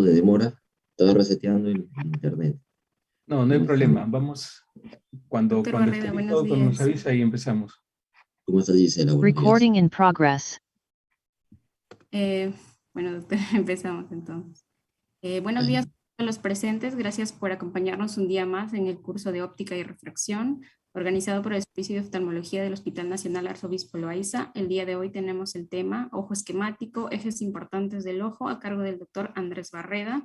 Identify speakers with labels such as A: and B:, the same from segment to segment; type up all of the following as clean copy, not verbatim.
A: de demora, estaba reseteando el internet.
B: No, no hay
A: ¿Cómo están?
B: problema. Vamos, cuando,
C: Doctor
B: cuando esté
C: Barreda, buenos
B: listo, nos
C: días.
B: avisa y empezamos.
A: ¿Cómo estás, Gisela? Buenos días.
D: Recording in progress.
C: Eh, bueno, doctor, empezamos entonces. Buenos días a los presentes. Gracias por acompañarnos un día más en el curso de óptica y refracción organizado por el Servicio de Oftalmología del Hospital Nacional Arzobispo Loaiza. El día de hoy tenemos el tema ojo esquemático, ejes importantes del ojo, a cargo del doctor Andrés Barreda,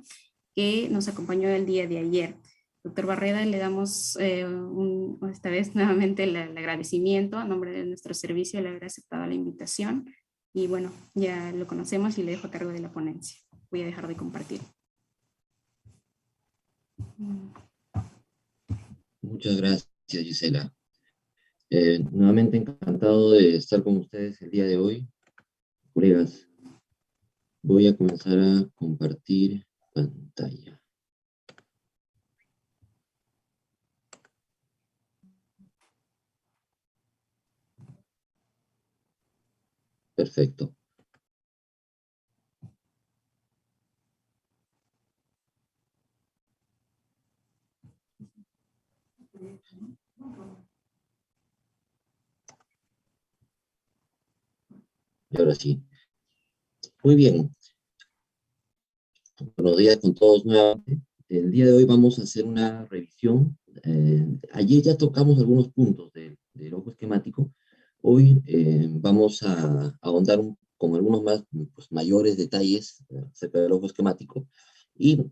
C: que nos acompañó el día de ayer. Doctor Barreda, le damos esta vez nuevamente el agradecimiento a nombre de nuestro servicio de haber aceptado la invitación. Y bueno, ya lo conocemos y le dejo a cargo de la ponencia. Voy a dejar de compartir.
A: Muchas gracias, Gisela. Nuevamente encantado de estar con ustedes el día de hoy. Colegas, voy a comenzar a compartir pantalla. Perfecto. Y ahora sí. Muy bien. Buenos días con todos nuevamente. El día de hoy vamos a hacer una revisión. Ayer ya tocamos algunos puntos del ojo esquemático. Hoy vamos a ahondar con algunos más pues, mayores detalles acerca del ojo esquemático y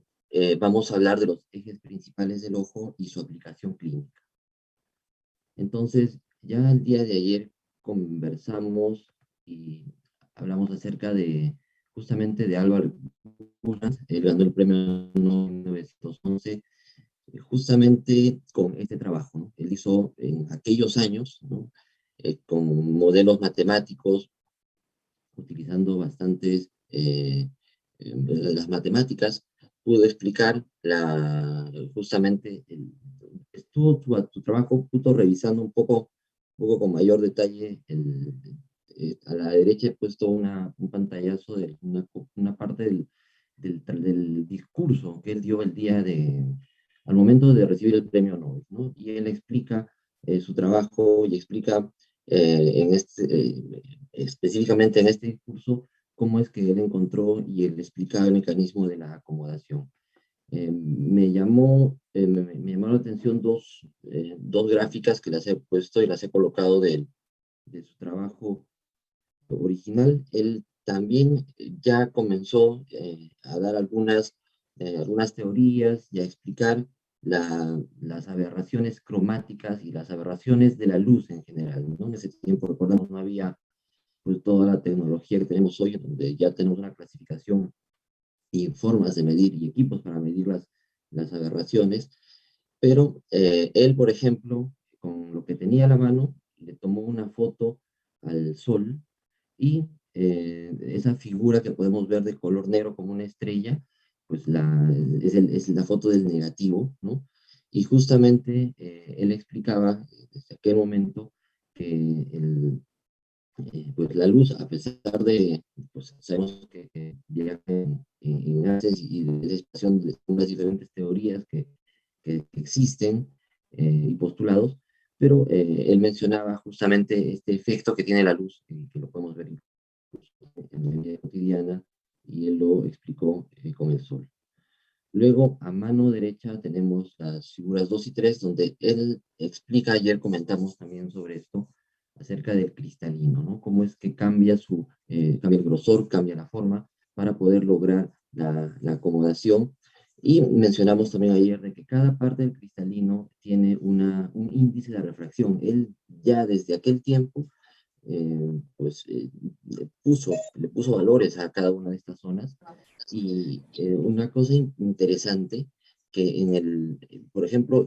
A: vamos a hablar de los ejes principales del ojo y su aplicación clínica. Entonces, ya el día de ayer conversamos y hablamos acerca de justamente de Álvaro Punas, ganó el premio Nobel 1911, justamente con este trabajo, ¿no? Él hizo en aquellos años, ¿no? Con modelos matemáticos, utilizando bastantes las matemáticas, pudo explicar justamente, su trabajo, pudo revisando un poco con mayor detalle. A la derecha he puesto un pantallazo de una parte del discurso que él dio al momento de recibir el premio Nobel, ¿no? Y él explica su trabajo y explica específicamente en este discurso cómo es que él encontró y él explicaba el mecanismo de la acomodación. Me llamó la atención dos gráficas que las he puesto y las he colocado de su trabajo original. Él también ya comenzó a dar algunas teorías y a explicar las aberraciones cromáticas y las aberraciones de la luz en general, ¿no? En ese tiempo, recordamos, no había pues, toda la tecnología que tenemos hoy, donde ya tenemos una clasificación y formas de medir y equipos para medir las aberraciones, pero él, por ejemplo, con lo que tenía a la mano, le tomó una foto al sol y esa figura que podemos ver de color negro como una estrella, pues es la foto del negativo, ¿no? Y justamente él explicaba desde aquel momento que pues la luz, a pesar de, pues sabemos que viaja en gases y de expresión de unas diferentes teorías que existen y postulados, pero él mencionaba justamente este efecto que tiene la luz, que lo podemos ver en la vida cotidiana, y él lo explicó con el sol. Luego, a mano derecha tenemos las figuras 2 y 3, donde él explica, ayer comentamos también sobre esto, acerca del cristalino, ¿no? Cómo es que cambia cambia el grosor, cambia la forma, para poder lograr la acomodación. Y mencionamos también ayer de que cada parte del cristalino tiene un índice de refracción. Él ya desde aquel tiempo pues le puso valores a cada una de estas zonas. Y una cosa interesante, que por ejemplo,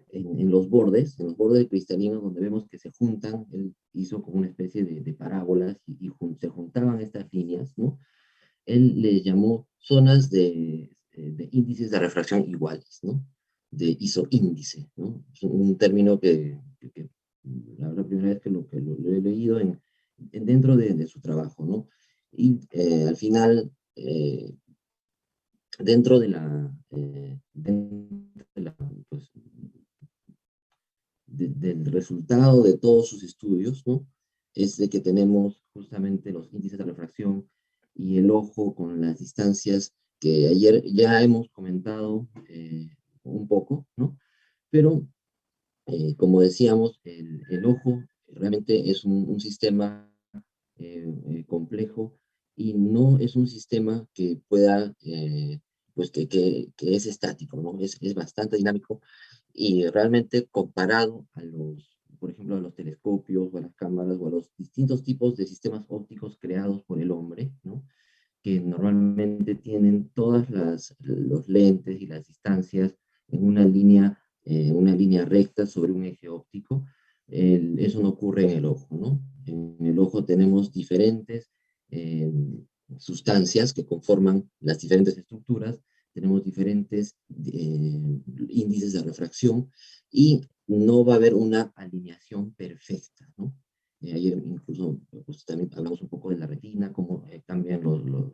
A: en los bordes del cristalino, donde vemos que se juntan, él hizo como una especie de parábolas y se juntaban estas líneas, ¿no? Él les llamó zonas de índices de refracción iguales, ¿no? De isoíndice, ¿no? Es un término que la primera vez que lo he leído dentro de su trabajo, ¿no? Y al final dentro de la, pues, del resultado de todos sus estudios, ¿no? Es de que tenemos justamente los índices de refracción y el ojo con las distancias que ayer ya hemos comentado un poco, ¿no? Pero, como decíamos, el ojo realmente es un sistema complejo y no es un sistema que pueda, pues que es estático, ¿no? Es bastante dinámico y realmente comparado a los, por ejemplo, a los telescopios o a las cámaras o a los distintos tipos de sistemas ópticos creados por el hombre, ¿no? Que normalmente tienen todas los lentes y las distancias en una línea recta sobre un eje óptico. Eso no ocurre en el ojo, ¿no? En el ojo tenemos diferentes eh, sustancias que conforman las diferentes estructuras, tenemos diferentes índices de refracción y no va a haber una alineación perfecta, ¿no? Ayer incluso pues, también hablamos un poco de la retina, cómo cambian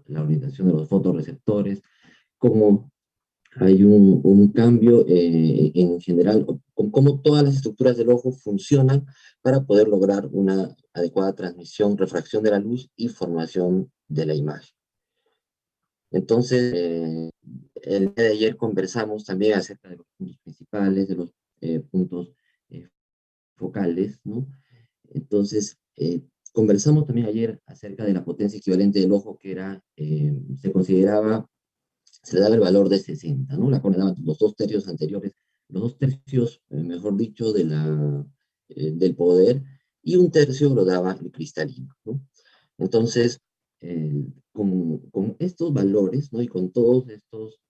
A: la orientación de los fotorreceptores, cómo hay un cambio en general, cómo todas las estructuras del ojo funcionan para poder lograr una adecuada transmisión, refracción de la luz y formación de la imagen. Entonces, el día de ayer conversamos también acerca de los puntos principales, de los puntos focales, ¿no? Entonces, conversamos también ayer acerca de la potencia equivalente del ojo, que era, se consideraba, se le daba el valor de 60, ¿no? La córnea daba los 2 tercios anteriores, los 2 tercios, mejor dicho, del poder, y 1 tercio lo daba el cristalino, ¿no? Entonces, con estos valores, ¿no? Y con todos estos,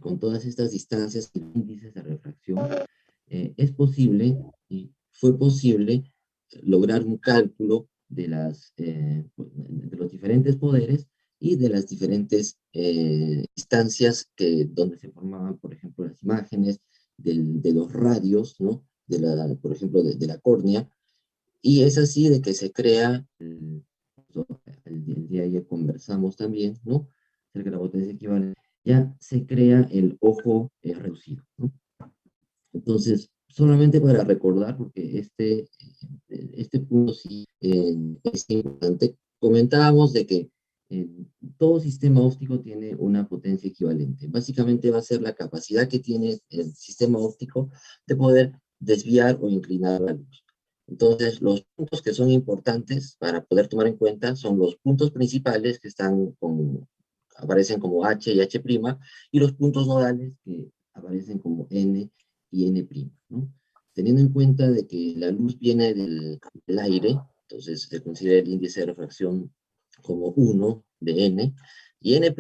A: con todas estas distancias y índices de refracción, es posible, y fue posible, lograr un cálculo de los diferentes poderes y de las diferentes distancias donde se formaban, por ejemplo, las imágenes de los radios, ¿no? Por ejemplo, de la córnea, y es así de que se crea, el día de ayer conversamos también, ¿no? Acerca de la potencia equivalente, ya se crea el ojo reducido, ¿no? Entonces, solamente para recordar, porque este punto sí es importante, comentábamos de que eh, todo sistema óptico tiene una potencia equivalente. Básicamente va a ser la capacidad que tiene el sistema óptico de poder desviar o inclinar la luz. Entonces, los puntos que son importantes para poder tomar en cuenta son los puntos principales que aparecen como H y H', y los puntos nodales que aparecen como N y N', ¿no? Teniendo en cuenta de que la luz viene del aire, entonces se considera el índice de refracción como 1 de N, y N'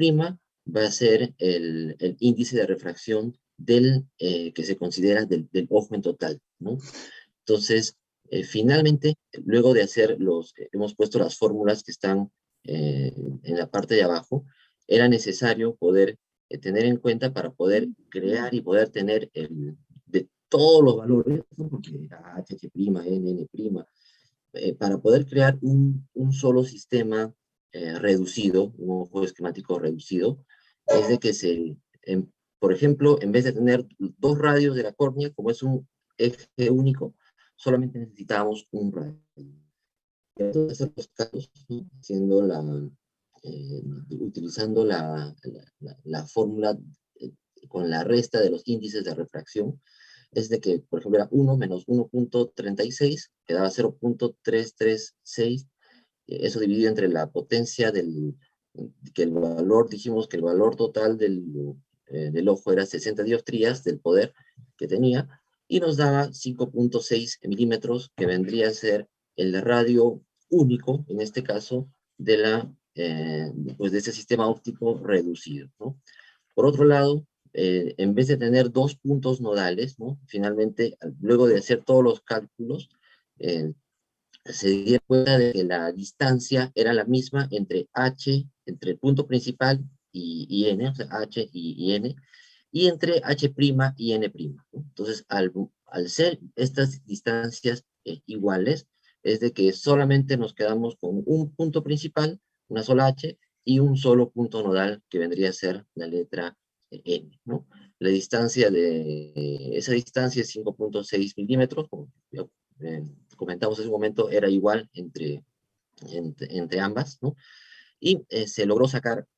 A: va a ser el índice de refracción que se considera del ojo en total, ¿no? Entonces, finalmente, luego de hemos puesto las fórmulas que están en la parte de abajo, era necesario poder tener en cuenta para poder crear y poder tener de todos los valores, ¿no? Porque H, H', N, N', para poder crear un solo sistema reducido, un ojo esquemático reducido, es de que por ejemplo, en vez de tener 2 radios de la córnea, como es un eje único, solamente necesitábamos un radio. Entonces, hacer los casos, ¿no? Utilizando la fórmula con la resta de los índices de refracción, es de que, por ejemplo, era 1 menos 1.36, quedaba 0.336, eso dividido entre la potencia dijimos que el valor total del ojo era 60 dioptrías del poder que tenía, y nos daba 5.6 milímetros, que vendría a ser el radio único, en este caso, pues de ese sistema óptico reducido, ¿no? Por otro lado, en vez de tener 2 puntos nodales, ¿no? Finalmente, luego de hacer todos los cálculos, se dio cuenta de que la distancia era la misma entre entre el punto principal y N, o sea, H y N, y entre H' y N', ¿no? Entonces, al ser estas distancias iguales, es de que solamente nos quedamos con un punto principal, una sola H, y un solo punto nodal que vendría a ser la letra N, ¿no? La distancia esa distancia es 5.6 milímetros, como ya, comentamos en ese momento, era igual entre ambas, ¿no? Y se logró sacar,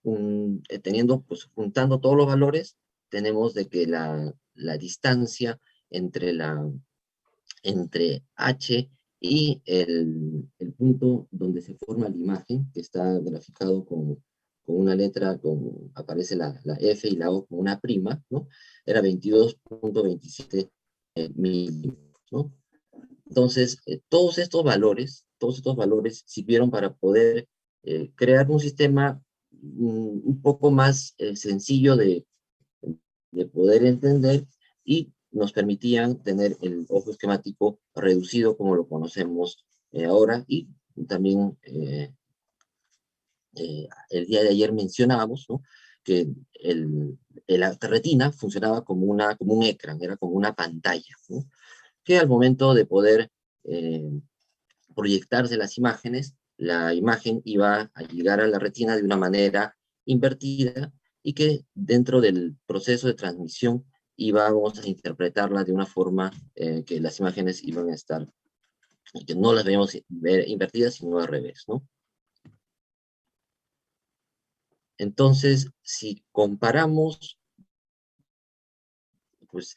A: teniendo, pues, juntando todos los valores, tenemos de que la distancia entre H y el punto donde se forma la imagen, que está graficado con una letra, aparece la F y la O como una prima, ¿no? Era 22.27 milímetros, ¿no? Entonces, todos estos valores sirvieron para poder crear un sistema un poco más sencillo de poder entender, y nos permitían tener el ojo esquemático reducido como lo conocemos ahora. Y también el día de ayer mencionábamos, ¿no?, que la retina funcionaba como un ecran, era como una pantalla, ¿no?, que al momento de poder proyectarse las imágenes, la imagen iba a llegar a la retina de una manera invertida, y que dentro del proceso de transmisión íbamos a interpretarla de una forma que las imágenes iban a estar, que no las debemos ver invertidas, sino al revés, ¿no? Entonces, si comparamos, pues,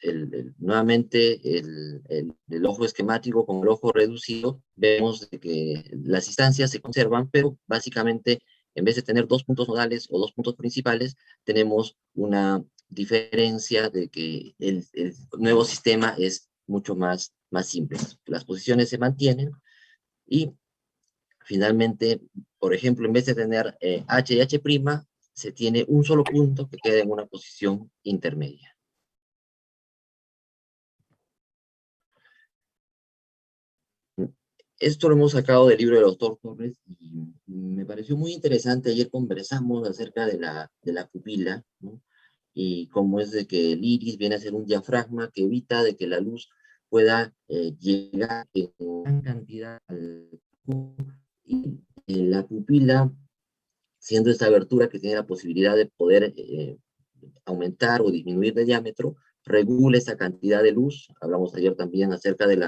A: nuevamente el ojo esquemático con el ojo reducido, vemos que las distancias se conservan, pero básicamente, en vez de tener dos puntos nodales o dos puntos principales, tenemos una diferencia de que el nuevo sistema es mucho más simple. Las posiciones se mantienen, y finalmente, por ejemplo, en vez de tener H y H', se tiene un solo punto que queda en una posición intermedia. Esto lo hemos sacado del libro del doctor Torres, y me pareció muy interesante. Ayer conversamos acerca de la pupila, ¿no?, y cómo es de que el iris viene a ser un diafragma que evita de que la luz pueda llegar en gran cantidad al ojo, y la pupila, siendo esta abertura que tiene la posibilidad de poder aumentar o disminuir de diámetro, regula esa cantidad de luz. Hablamos ayer también acerca de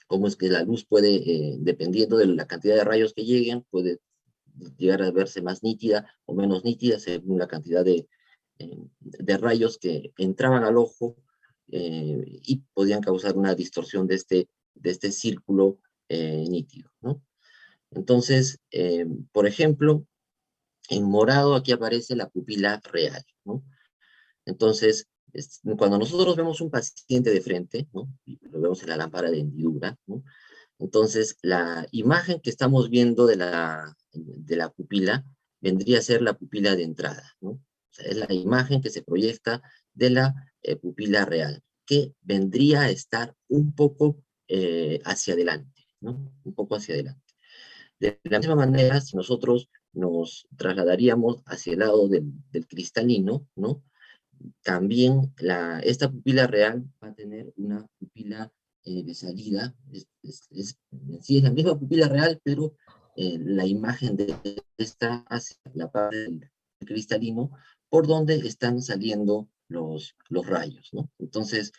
A: cómo es que la luz puede, dependiendo de la cantidad de rayos que lleguen, puede llegar a verse más nítida o menos nítida según la cantidad de rayos que entraban al ojo, y podían causar una distorsión de este círculo nítido, ¿no? Entonces, por ejemplo, en morado aquí aparece la pupila real, ¿no? Entonces, cuando nosotros vemos un paciente de frente, ¿no?, y lo vemos en la lámpara de hendidura, ¿no?, entonces la imagen que estamos viendo de la pupila vendría a ser la pupila de entrada, ¿no? O sea, es la imagen que se proyecta de la pupila real, que vendría a estar un poco hacia adelante, ¿no? Un poco hacia adelante. De la misma manera, si nosotros nos trasladaríamos hacia el lado del cristalino, ¿no?, también esta pupila real va a tener una pupila de salida. Sí, es la misma pupila real, pero la imagen de esta hacia la parte del cristalino, por donde están saliendo los rayos, ¿no? Entonces,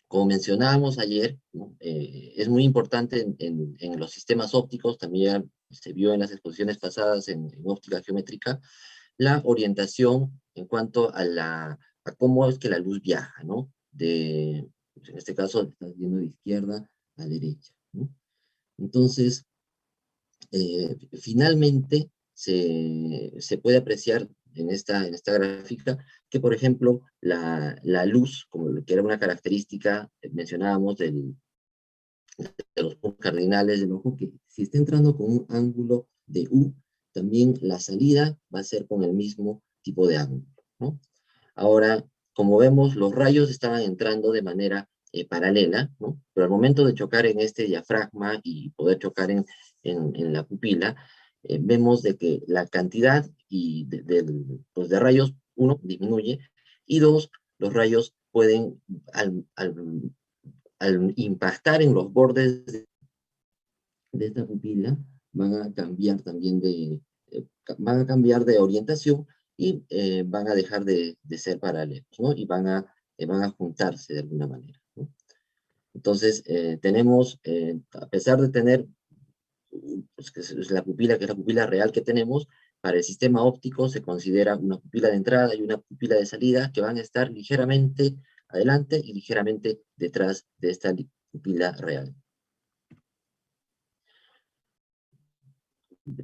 A: como mencionábamos ayer, ¿no?, es muy importante en los sistemas ópticos. También se vio en las exposiciones pasadas en óptica geométrica, la orientación en cuanto a cómo es que la luz viaja, ¿no? Pues en este caso, estás viendo de izquierda a derecha, ¿no? Entonces, finalmente, se puede apreciar en esta gráfica que, por ejemplo, la luz, como lo que era una característica, mencionábamos de los puntos cardinales del ojo, que si está entrando con un ángulo de U, también la salida va a ser con el mismo tipo de ángulo, ¿no? Ahora, como vemos, los rayos estaban entrando de manera paralela, ¿no? Pero al momento de chocar en este diafragma y poder chocar en la pupila, vemos de que la cantidad pues de rayos, uno, disminuye, y dos, los rayos pueden, al impactar en los bordes de esta pupila, van a cambiar también van a cambiar de orientación y van a dejar de ser paralelos, ¿no? Y van a juntarse de alguna manera, ¿no? Entonces, tenemos, a pesar de tener, pues, que es la pupila, que es la pupila real que tenemos, para el sistema óptico se considera una pupila de entrada y una pupila de salida que van a estar ligeramente adelante y ligeramente detrás de esta pupila real.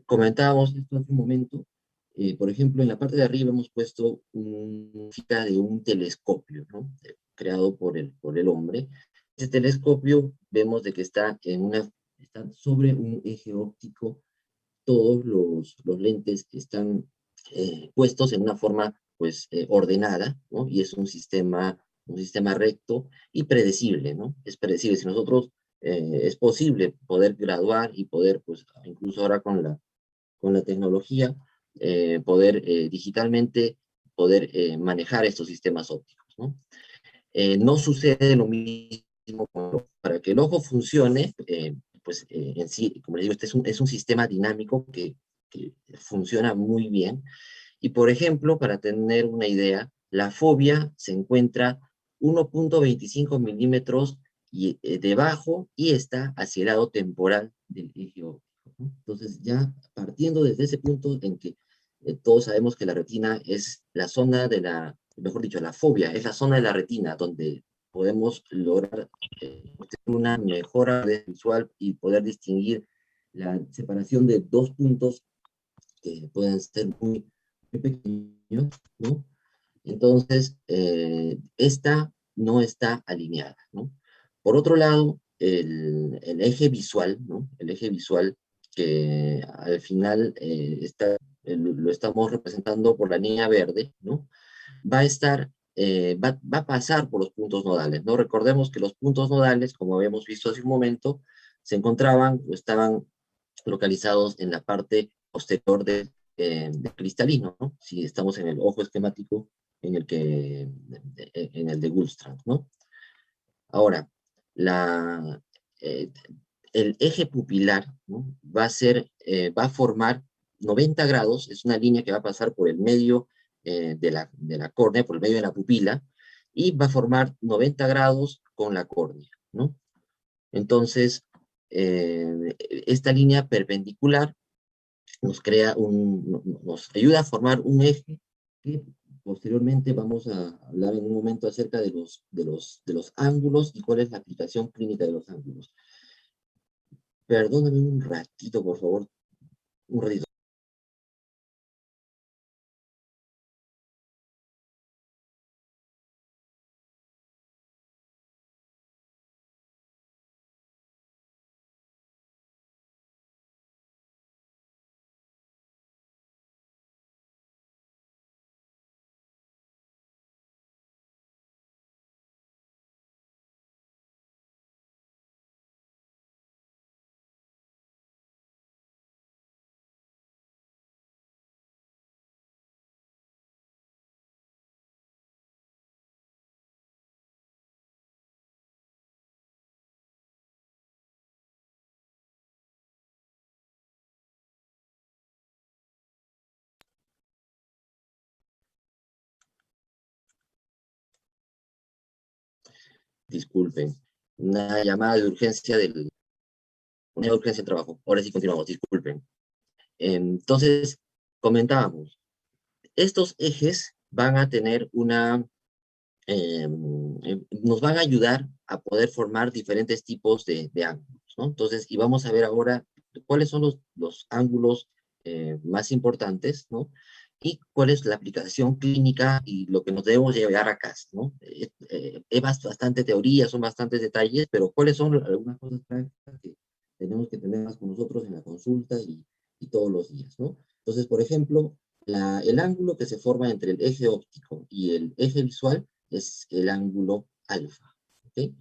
A: Comentábamos esto hace un momento. Por ejemplo, en la parte de arriba hemos puesto una figura de un telescopio, ¿no? Creado por el hombre. Ese telescopio vemos de que está sobre un eje óptico. Todos los lentes están puestos en una forma, pues, ordenada, ¿no? Y es un sistema recto y predecible, ¿no? Es predecible. Si nosotros, es posible poder graduar y poder, pues, incluso ahora con la tecnología, poder digitalmente, poder manejar estos sistemas ópticos, ¿no? No sucede lo mismo para que el ojo funcione, pues en sí, como les digo, este es un sistema dinámico que funciona muy bien. Y por ejemplo, para tener una idea, la fobia se encuentra 1,25 milímetros debajo y está hacia el lado temporal del eje óptico, ¿no? Entonces, ya partiendo desde ese punto en que todos sabemos que la retina es la zona mejor dicho, la fobia es la zona de la retina donde podemos lograr una mejora visual y poder distinguir la separación de dos puntos que pueden ser muy pequeños, ¿no? Entonces, esta no está alineada, ¿no? Por otro lado, el eje visual, ¿no? El eje visual que al final lo estamos representando por la línea verde, ¿no? Va a pasar por los puntos nodales, ¿no? Recordemos que los puntos nodales, como habíamos visto hace un momento, se encontraban o estaban localizados en la parte posterior del cristalino, ¿no? Si estamos en el ojo esquemático en el de Gullstrand, ¿no? Ahora, eh, el eje pupilar, ¿no? Va a formar 90 grados, es una línea que va a pasar por el medio de la córnea, por el medio de la pupila, y va a formar 90 grados con la córnea, ¿no? Entonces, esta línea perpendicular nos ayuda a formar un eje que posteriormente vamos a hablar en un momento acerca de los ángulos y cuál es la aplicación clínica de los ángulos. Perdóname un ratito, por favor, un ratito. Disculpen, una llamada de urgencia una urgencia de trabajo. Ahora sí continuamos, disculpen. Entonces, comentábamos, estos ejes van a tener nos van a ayudar a poder formar diferentes tipos de ángulos, ¿no? Entonces, y vamos a ver ahora cuáles son los ángulos más importantes, ¿no? Y cuál es la aplicación clínica y lo que nos debemos llevar a casa, ¿no? Es bastante teoría, son bastantes detalles, pero cuáles son algunas cosas prácticas que tenemos que tener más con nosotros en la consulta y todos los días, ¿no? Entonces, por ejemplo, el ángulo que se forma entre el eje óptico y el eje visual es el ángulo alfa, ¿ok?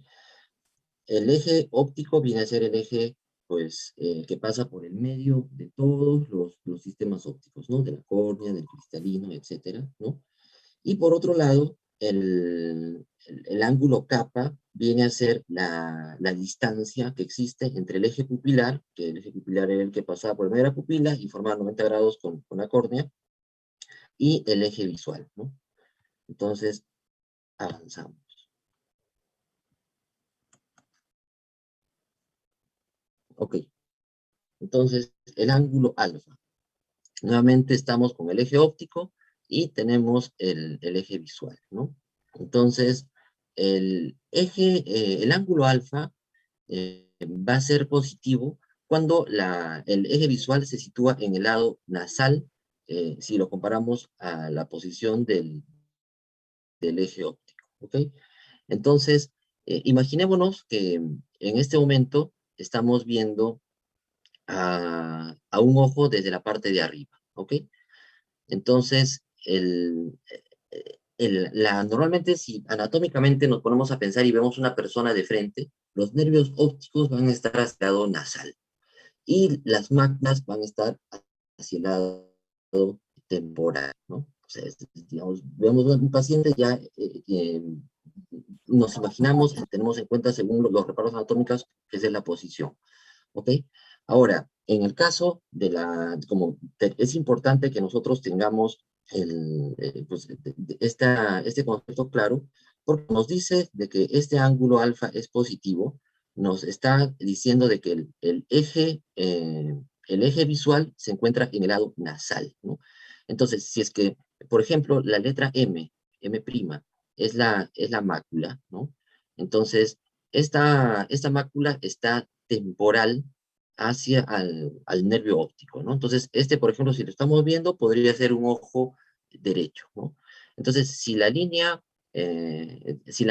A: El eje óptico viene a ser el eje, pues, que pasa por el medio de todos los sistemas ópticos, ¿no? De la córnea, del cristalino, etcétera, ¿no? Y por otro lado, el ángulo kappa viene a ser la distancia que existe entre el eje pupilar, que el eje pupilar era el que pasaba por el medio de la pupila y formaba 90 grados con la córnea, y el eje visual, ¿no? Entonces, avanzamos. Ok, entonces el ángulo alfa. Nuevamente estamos con el eje óptico y tenemos el eje visual, ¿no? Entonces, el ángulo alfa va a ser positivo cuando el eje visual se sitúa en el lado nasal, si lo comparamos a la posición del eje óptico, ¿ok? Entonces, imaginémonos que en este momento estamos viendo a un ojo desde la parte de arriba, ¿ok? Entonces, normalmente si anatómicamente nos ponemos a pensar y vemos una persona de frente, los nervios ópticos van a estar hacia el lado nasal y las máculas van a estar hacia el lado temporal, ¿no? O sea, digamos, vemos un paciente ya, nos imaginamos y tenemos en cuenta según los reparos anatómicos que esa es la posición, ¿ok? Ahora, en el caso de es importante que nosotros tengamos pues, este concepto claro, porque nos dice de que este ángulo alfa es positivo, nos está diciendo de que el eje visual se encuentra en el lado nasal, ¿no? Entonces, si es que, por ejemplo, la letra M', es la mácula, ¿no? Entonces, esta mácula está temporal hacia al nervio óptico, ¿no? Entonces, por ejemplo, si lo estamos viendo, podría ser un ojo derecho, ¿no? Entonces, si la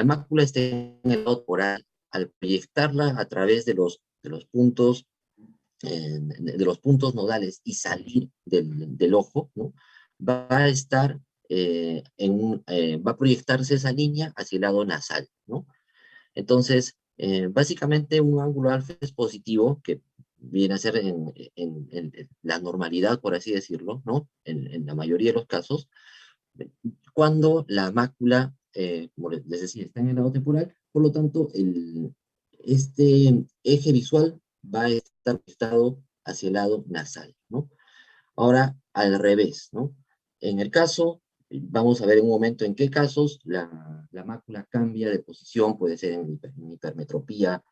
A: mácula está en el lado temporal, al proyectarla a través de los puntos nodales y salir del ojo, ¿no? Va a estar va a proyectarse esa línea hacia el lado nasal, ¿no? Entonces, básicamente un ángulo alfa es positivo, que viene a ser en la normalidad, por así decirlo, ¿no? En la mayoría de los casos, cuando la mácula, como les decía, está en el lado temporal, por lo tanto, este eje visual va a estar proyectado hacia el lado nasal, ¿no? Ahora, al revés, ¿no? En el caso, vamos a ver en un momento en qué casos la mácula cambia de posición, puede ser en hipermetropía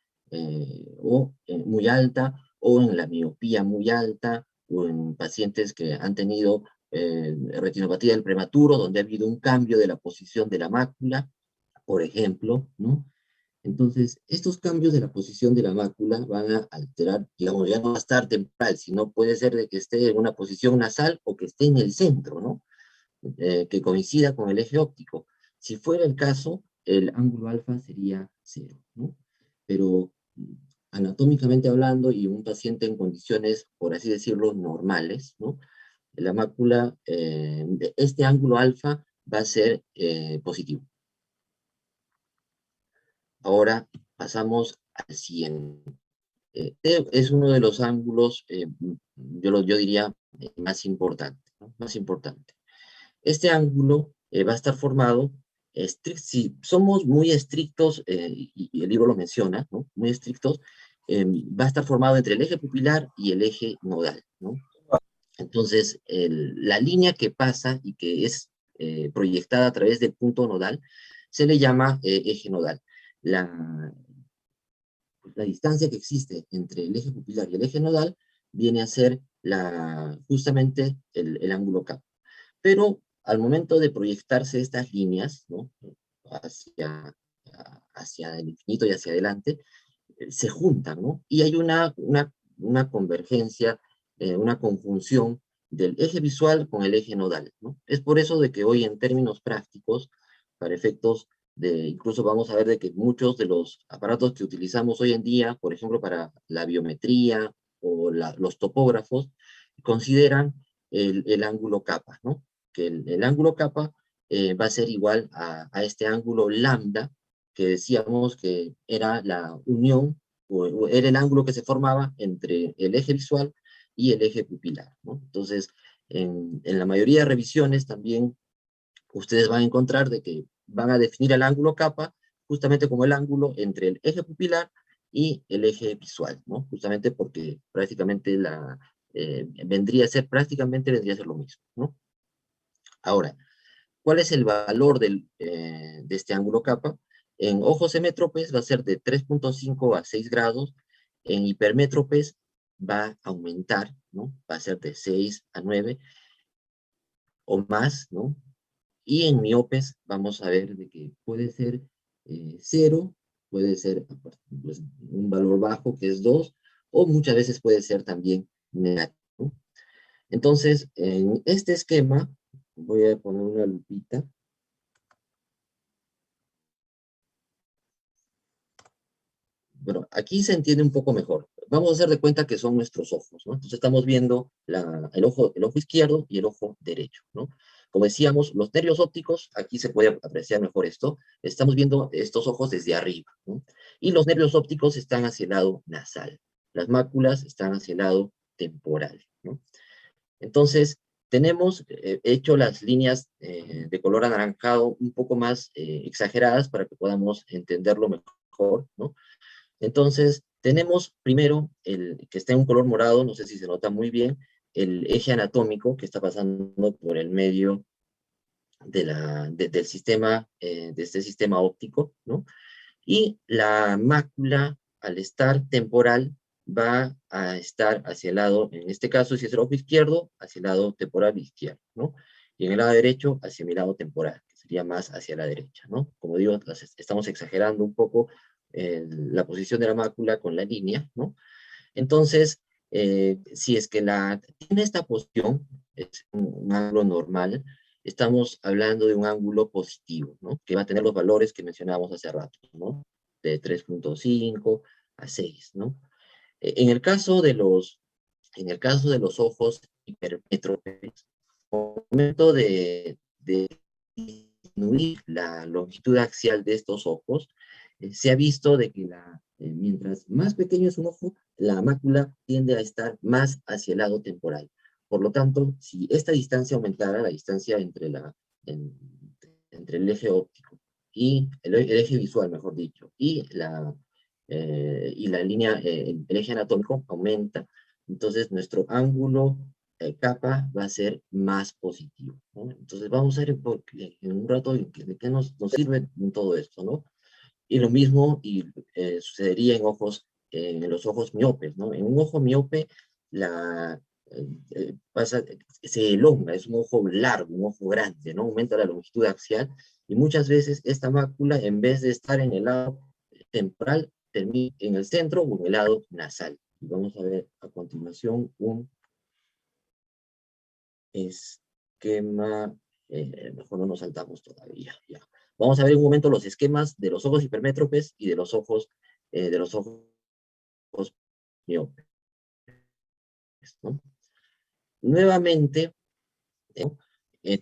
A: muy alta, o en la miopía muy alta, o en pacientes que han tenido retinopatía del prematuro, donde ha habido un cambio de la posición de la mácula, por ejemplo, ¿no? Entonces, estos cambios de la posición de la mácula van a alterar, digamos, ya no va a estar temporal, sino puede ser de que esté en una posición nasal o que esté en el centro, ¿no? Que coincida con el eje óptico. Si fuera el caso, el ángulo alfa sería 0, ¿no? Pero anatómicamente hablando y un paciente en condiciones, por así decirlo, normales, ¿no? La mácula, este ángulo alfa va a ser positivo. Ahora pasamos al siguiente. Es uno de los ángulos, yo diría, más importante, ¿no? Más importante. Este ángulo va a estar formado, si somos muy estrictos, y el libro lo menciona, ¿no? Muy estrictos, va a estar formado entre el eje pupilar y el eje nodal, ¿no? Entonces, la línea que pasa y que es proyectada a través del punto nodal, se le llama eje nodal. La distancia que existe entre el eje pupilar y el eje nodal viene a ser justamente el ángulo kappa. Pero al momento de proyectarse estas líneas, ¿no? hacia el infinito y hacia adelante, se juntan, ¿no? Y hay una convergencia, una conjunción del eje visual con el eje nodal, ¿no? Es por eso de que hoy en términos prácticos, para efectos incluso vamos a ver de que muchos de los aparatos que utilizamos hoy en día, por ejemplo, para la biometría o los topógrafos, consideran el ángulo kappa, ¿no? Que el ángulo kappa va a ser igual a este ángulo lambda, que decíamos que era la unión, o era el ángulo que se formaba entre el eje visual y el eje pupilar, ¿no? Entonces, en la mayoría de revisiones también ustedes van a encontrar de que van a definir el ángulo capa justamente como el ángulo entre el eje pupilar y el eje visual, ¿no? Justamente porque prácticamente vendría a ser lo mismo, ¿no? Ahora, ¿cuál es el valor de este ángulo capa? En ojos hemétropes va a ser de 3.5 a 6 grados, en hipermétropes va a aumentar, ¿no? Va a ser de 6 a 9 o más, ¿no? Y en miopes vamos a ver de que puede ser 0, puede ser pues, un valor bajo que es 2, o muchas veces puede ser también negativo, ¿no? Entonces, en este esquema, voy a poner una lupita. Bueno, aquí se entiende un poco mejor. Vamos a hacer de cuenta que son nuestros ojos, ¿no? Entonces estamos viendo el ojo izquierdo y el ojo derecho, ¿no? Como decíamos, los nervios ópticos, aquí se puede apreciar mejor esto, estamos viendo estos ojos desde arriba, ¿no? Y los nervios ópticos están hacia el lado nasal. Las máculas están hacia el lado temporal, ¿no? Entonces, tenemos hecho las líneas de color anaranjado un poco más exageradas para que podamos entenderlo mejor, ¿no? Entonces, tenemos primero el que está en un color morado, no sé si se nota muy bien, el eje anatómico que está pasando por el medio del sistema, de este sistema óptico, ¿no? Y la mácula, al estar temporal, va a estar hacia el lado, en este caso, si es el ojo izquierdo, hacia el lado temporal izquierdo, ¿no? Y en el lado derecho, hacia mi lado temporal, que sería más hacia la derecha, ¿no? Como digo, estamos exagerando un poco la posición de la mácula con la línea, ¿no? Entonces, si es que tiene esta posición, es un ángulo normal, estamos hablando de un ángulo positivo, ¿no? Que va a tener los valores que mencionábamos hace rato, ¿no? De 3.5 a 6, ¿no? En el caso de los ojos hipermétropes, al momento de disminuir la longitud axial de estos ojos, se ha visto de que mientras más pequeño es un ojo, la mácula tiende a estar más hacia el lado temporal. Por lo tanto, si esta distancia aumentara, la distancia entre el eje óptico y el eje visual, mejor dicho, y la línea, el eje anatómico aumenta, entonces nuestro ángulo capa va a ser más positivo, ¿no? Entonces vamos a ver en un rato de qué nos sirve todo esto, ¿no? Y lo mismo sucedería en los ojos miopes, ¿no? En un ojo miope se elonga, es un ojo largo, un ojo grande, ¿no? Aumenta la longitud axial y muchas veces esta mácula, en vez de estar en el lado temporal, termina en el centro o en el lado nasal. Y vamos a ver a continuación un esquema, mejor no nos saltamos todavía, ya. Vamos a ver un momento los esquemas de los ojos hipermétropes y de los ojos miopes, ¿no? Nuevamente,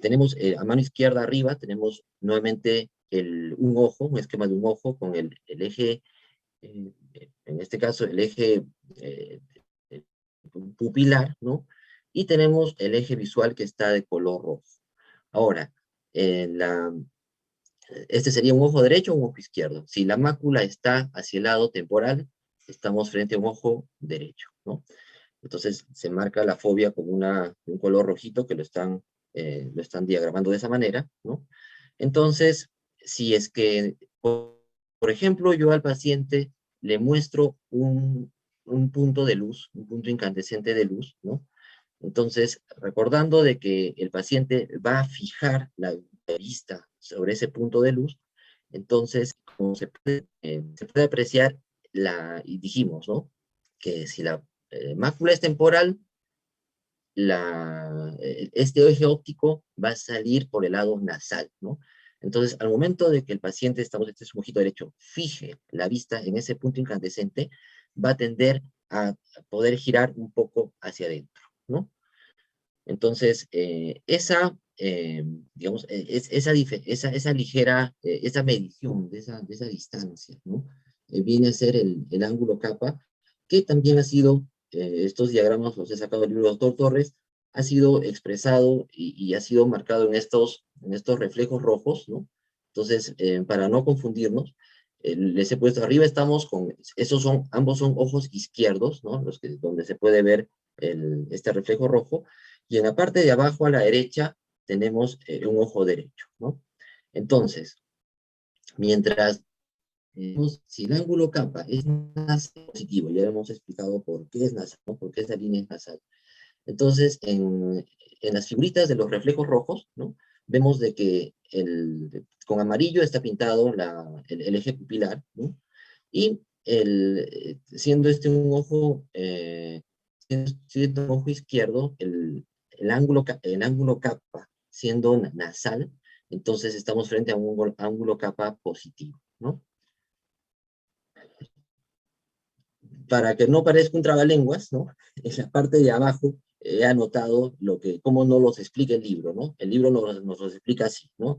A: tenemos a mano izquierda arriba, tenemos nuevamente un esquema de un ojo con el eje, en este caso el eje pupilar, ¿no? Y tenemos el eje visual que está de color rojo. Ahora, este sería un ojo derecho o un ojo izquierdo. Si la mácula está hacia el lado temporal, estamos frente a un ojo derecho, ¿no? Entonces se marca la fobia con un color rojito que lo están diagramando de esa manera, ¿no? Entonces, si es que, por ejemplo, yo al paciente le muestro un punto de luz, un punto incandescente de luz, ¿no? Entonces, recordando de que el paciente va a fijar la vista sobre ese punto de luz, entonces, como se puede apreciar, y dijimos, ¿no? Que si la mácula es temporal, este eje óptico va a salir por el lado nasal, ¿no? Entonces, al momento de que el paciente, este es un ojito derecho, fije la vista en ese punto incandescente, va a tender a poder girar un poco hacia adentro, ¿no? Entonces, digamos, esa ligera, esa medición de esa distancia, ¿no? Viene a ser el ángulo capa, que también ha sido, estos diagramas los he sacado del libro del doctor Torres, ha sido expresado y ha sido marcado en estos reflejos rojos, ¿no? Entonces, para no confundirnos, les he puesto arriba, estamos con, ambos son ojos izquierdos, ¿no? Donde se puede ver este reflejo rojo, y en la parte de abajo a la derecha tenemos un ojo derecho, ¿no? Entonces, mientras, si el ángulo kappa es nasal positivo, ya hemos explicado por qué es nasal, ¿no? Por qué esa línea es nasal. Entonces, en las figuritas de los reflejos rojos, ¿no? Vemos de que con amarillo está pintado el eje pupilar, ¿no? Y siendo este un ojo, siendo un ojo izquierdo, el ángulo kappa siendo nasal, entonces estamos frente a un ángulo kappa positivo, ¿no? Para que no parezca un trabalenguas, ¿no? En la parte de abajo he anotado cómo nos los explica el libro, ¿no? El libro nos los explica así, ¿no?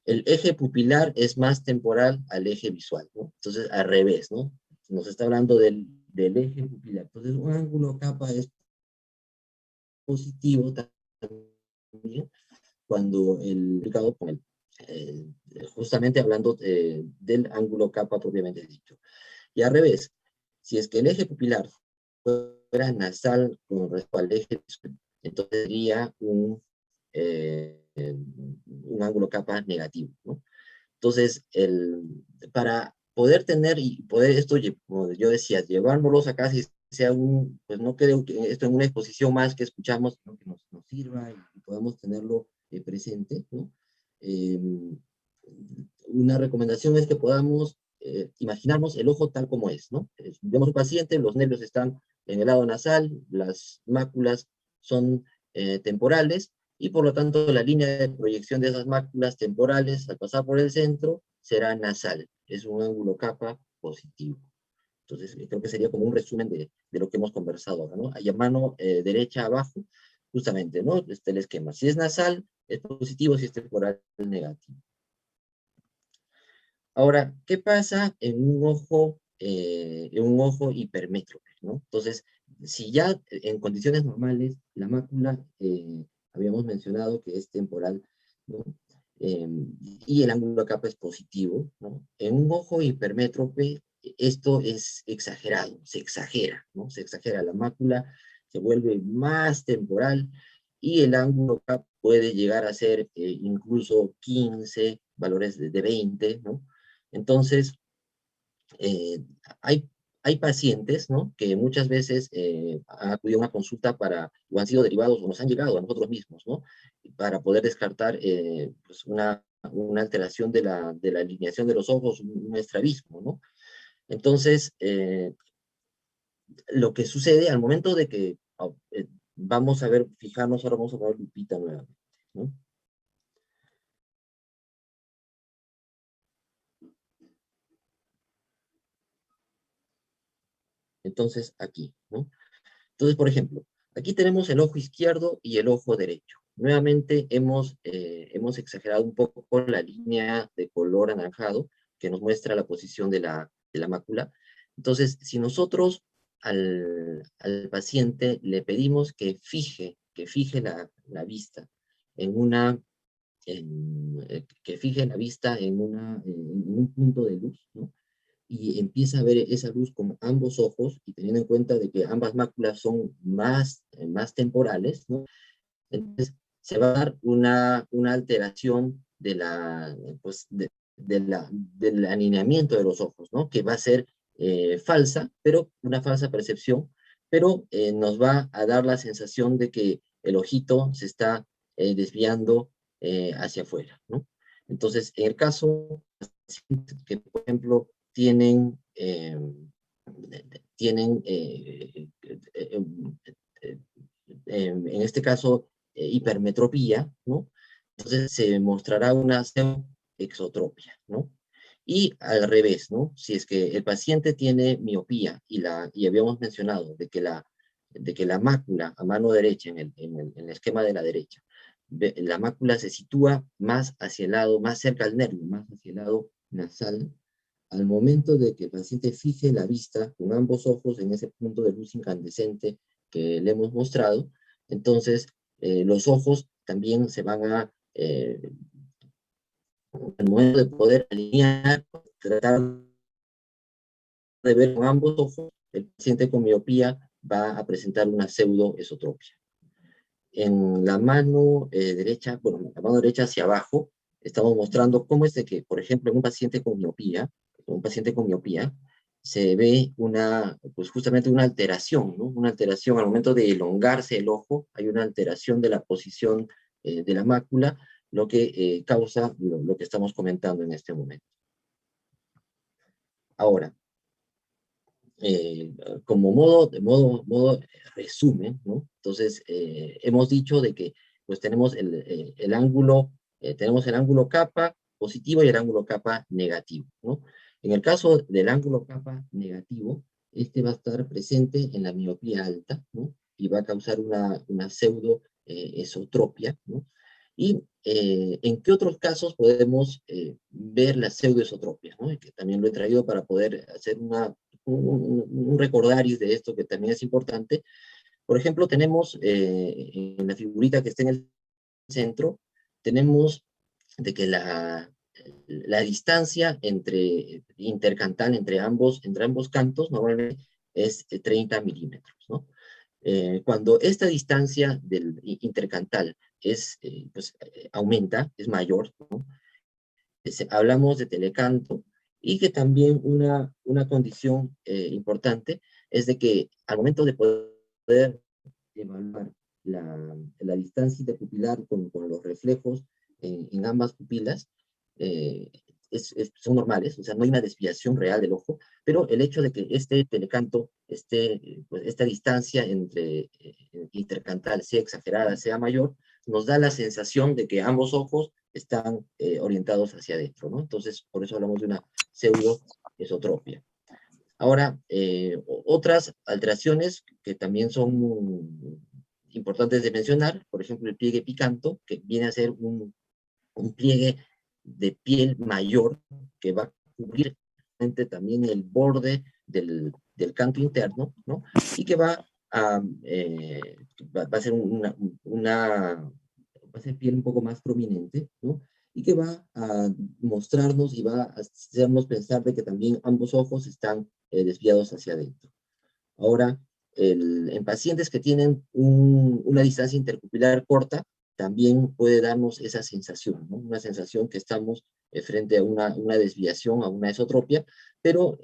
A: El eje pupilar es más temporal al eje visual, ¿no? Entonces, al revés, ¿no? Nos está hablando del eje pupilar. Entonces, un ángulo kappa es positivo también cuando indicado con justamente hablando del ángulo kappa propiamente dicho. Y al revés, si es que el eje pupilar fuera nasal con respecto al eje visual, entonces sería un ángulo kappa negativo, ¿no? Entonces, para poder tener y poder esto, como yo decía, llevárnoslos acá, si sea pues no quede esto en una exposición más que escuchamos, ¿no? Que nos sirva y podamos tenerlo presente, ¿no? Una recomendación es que podamos imaginarnos el ojo tal como es, ¿no? Vemos un paciente, los nervios están en el lado nasal, las máculas son temporales, y por lo tanto la línea de proyección de esas máculas temporales al pasar por el centro será nasal. Es un ángulo kappa positivo. Entonces creo que sería como un resumen de lo que hemos conversado ahora, ¿no? Ahí a mano derecha abajo, justamente, ¿no? El esquema. Si es nasal, es positivo; si es temporal, es negativo. Ahora, ¿qué pasa en un ojo hipermétrope, ¿no? Entonces, si ya en condiciones normales la mácula, habíamos mencionado que es temporal, ¿no? Y el ángulo de capa es positivo, ¿no? En un ojo hipermétrope esto es exagerado, se exagera, ¿no? Se exagera, la mácula se vuelve más temporal y el ángulo de capa puede llegar a ser incluso 15, valores de 20, ¿no? Entonces, eh, hay, hay pacientes, ¿no? Que muchas veces han acudido a una consulta o han sido derivados, o nos han llegado a nosotros mismos, ¿no? Para poder descartar pues una alteración de la alineación de los ojos, un estrabismo, ¿no? Entonces, lo que sucede al momento de que vamos a ver, fijarnos, ahora vamos a poner lupita nuevamente, ¿no? Entonces, aquí, ¿no? Entonces, por ejemplo, aquí tenemos el ojo izquierdo y el ojo derecho. Nuevamente hemos exagerado un poco con la línea de color anaranjado que nos muestra la posición de la mácula. Entonces, si nosotros al paciente le pedimos que fije la vista que fije la vista en un punto de luz, ¿no? Y empieza a ver esa luz con ambos ojos, y teniendo en cuenta de que ambas máculas son más temporales, ¿no? Entonces se va a dar una alteración pues, del alineamiento de los ojos, ¿no? Que va a ser falsa, pero una falsa percepción, pero nos va a dar la sensación de que el ojito se está desviando hacia afuera, ¿no? Entonces, en el caso que, por ejemplo, tienen en este caso, hipermetropía, ¿no? Entonces se mostrará una exotropia, ¿no? Y al revés, ¿no? Si es que el paciente tiene miopía y habíamos mencionado de que la mácula a mano derecha, en el esquema de la derecha, la mácula se sitúa más hacia el lado, más cerca al nervio, más hacia el lado nasal. Al momento de que el paciente fije la vista con ambos ojos en ese punto de luz incandescente que le hemos mostrado, entonces los ojos también se van a al momento de poder alinear, tratar de ver con ambos ojos, el paciente con miopía va a presentar una pseudoesotropia. En la mano derecha, bueno, la mano derecha hacia abajo, estamos mostrando cómo es de que, por ejemplo, en un paciente con miopía, se ve pues justamente una alteración, ¿no? Una alteración al momento de elongarse el ojo, hay una alteración de la posición de la mácula, lo que causa lo que estamos comentando en este momento. Ahora, como modo resumen, ¿no? Entonces, hemos dicho de que pues tenemos el ángulo kappa positivo y el ángulo kappa negativo, ¿no? En el caso del ángulo kappa negativo, este va a estar presente en la miopía alta, ¿no? Y va a causar una pseudo esotropia, ¿no? Y en qué otros casos podemos ver la pseudoesotropia, ¿no? Y que también lo he traído para poder hacer un recordaris de esto que también es importante. Por ejemplo, tenemos en la figurita que está en el centro, tenemos de que la distancia intercantal entre ambos cantos normalmente es 30 milímetros, ¿no? Cuando esta distancia del intercantal aumenta, es mayor, ¿no? Hablamos de telecanto, y que también una condición importante es de que al momento de poder evaluar la distancia interpupilar con los reflejos en ambas pupilas, son normales, o sea, no hay una desviación real del ojo, pero el hecho de que este telecanto, pues, esta distancia intercantal sea exagerada, sea mayor, nos da la sensación de que ambos ojos están orientados hacia adentro, ¿no? Entonces, por eso hablamos de una pseudoesotropia. Ahora, otras alteraciones que también son importantes de mencionar, por ejemplo, el pliegue picanto, que viene a ser un pliegue de piel mayor que va a cubrir también el borde del canto interno, ¿no? Y que va a ser va a ser piel un poco más prominente, ¿no? Y que va a mostrarnos y va a hacernos pensar de que también ambos ojos están desviados hacia adentro. Ahora, en pacientes que tienen una distancia interpupilar corta, también puede darnos esa sensación, ¿no? Una sensación que estamos frente a una desviación, a una esotropia, pero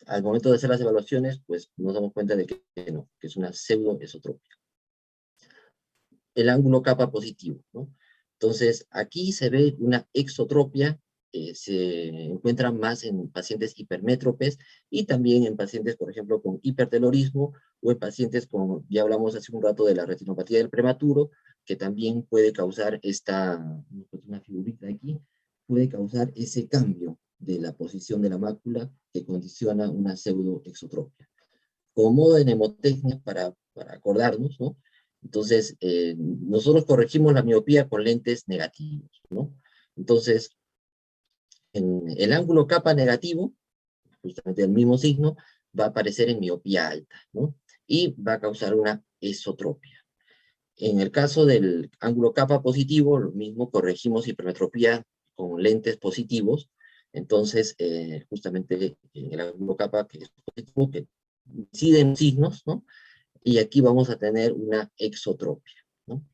A: al momento de hacer las evaluaciones, pues nos damos cuenta de que no, que es una pseudoesotropia. El ángulo kappa positivo, ¿no? Entonces, aquí se ve una exotropia, se encuentra más en pacientes hipermétropes y también en pacientes, por ejemplo, con hipertelorismo, o en pacientes con, ya hablamos hace un rato de la retinopatía del prematuro, que también puede causar una figurita aquí, puede causar ese cambio de la posición de la mácula que condiciona una pseudoexotropia. Como modo de mnemotecnia para acordarnos, ¿no? Entonces, nosotros corregimos la miopía con lentes negativos, ¿no? Entonces, en el ángulo kappa negativo, justamente el mismo signo, va a aparecer en miopía alta, ¿no? Y va a causar una esotropia. En el caso del ángulo kappa positivo, lo mismo, corregimos hipermetropía con lentes positivos. Entonces, justamente en el ángulo kappa, que es positivo, que inciden signos, ¿no? Y aquí vamos a tener una exotropia, ¿no?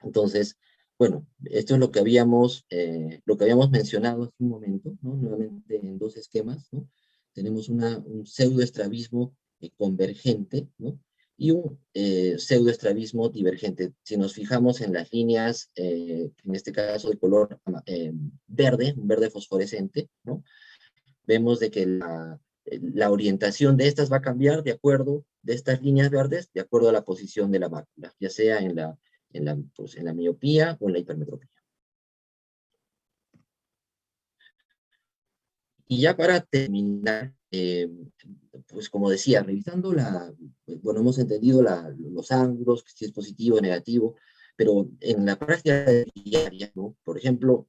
A: Entonces, bueno, esto es lo que habíamos mencionado hace un momento, ¿no? Nuevamente en dos esquemas, ¿no? Tenemos un pseudoestrabismo convergente, ¿no? Y un pseudoestrabismo divergente. Si nos fijamos en las líneas, en este caso de color verde, un verde fosforescente, ¿no? Vemos de que la orientación de estas va a cambiar de estas líneas verdes, de acuerdo a la posición de la mácula, ya sea en la miopía o en la hipermetropía. Y ya para terminar, pues como decía, revisando bueno, hemos entendido los ángulos, si es positivo o negativo, pero en la práctica diaria, ¿no? Por ejemplo,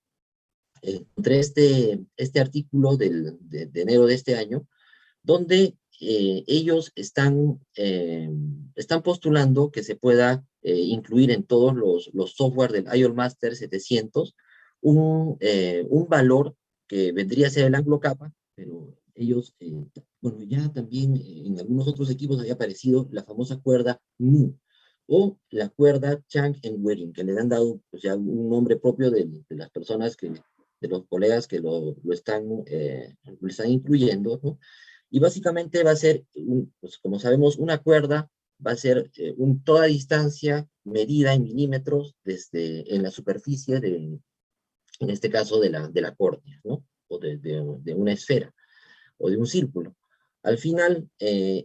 A: encontré este artículo de enero de este año, donde ellos están postulando que se pueda incluir en todos los software del IOL Master 700 un valor que vendría a ser el ángulo kappa, pero ellos, bueno, ya también en algunos otros equipos había aparecido la famosa cuerda mu, o la cuerda Chang en Wering, que le han dado pues, ya un nombre propio de las personas de los colegas que lo están incluyendo, ¿no? Y básicamente va a ser, pues, como sabemos, una cuerda va a ser toda distancia medida en milímetros en la superficie en este caso de la córnea, ¿no? O de una esfera, o de un círculo. Al final,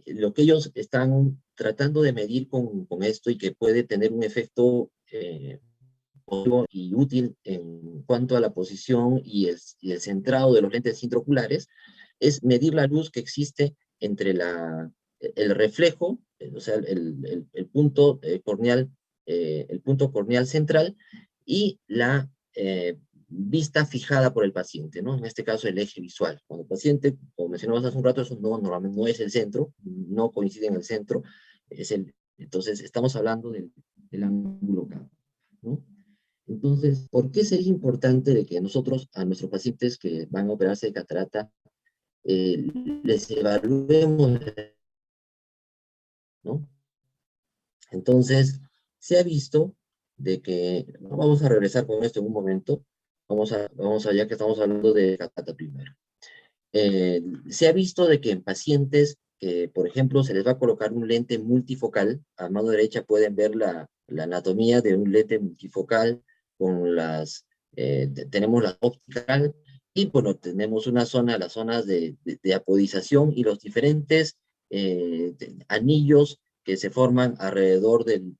A: lo que ellos están tratando de medir con esto y que puede tener un efecto y útil en cuanto a la posición y el centrado de los lentes intraoculares, es medir la luz que existe entre el reflejo, o sea, el punto corneal, el punto corneal central y la vista fijada por el paciente, ¿no? En este caso, el eje visual. Cuando el paciente, como mencionamos hace un rato, eso normalmente no es el centro, no coincide en el centro, entonces estamos hablando del ángulo K, ¿no? Entonces, ¿por qué sería importante de que nosotros a nuestros pacientes que van a operarse de catarata les evaluemos, ¿no? Entonces, se ha visto de que, vamos a regresar con esto en un momento, vamos a ya que estamos hablando de catarata primero. Se ha visto de que en pacientes que, por ejemplo, se les va a colocar un lente multifocal, a mano derecha pueden ver la anatomía de un lente multifocal con tenemos la óptica y bueno, tenemos una zona, las zonas de apodización y los diferentes anillos que se forman alrededor del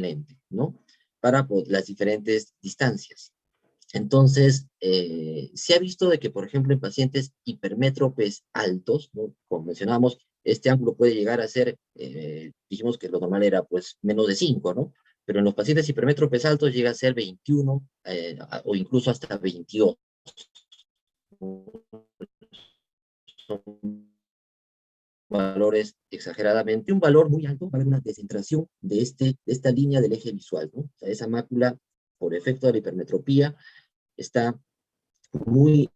A: lente, ¿no? Para las diferentes distancias. Entonces, se ha visto de que, por ejemplo, en pacientes hipermétropes altos, ¿no? Como mencionamos, este ángulo puede llegar a ser, dijimos que lo normal era pues menos de 5, ¿no? Pero en los pacientes hipermétropes altos llega a ser 21 o incluso hasta 22. Son valores exageradamente, un valor muy alto, va a haber una descentración de esta línea del eje visual, ¿no? O sea, esa mácula, por efecto de la hipermetropía, está muy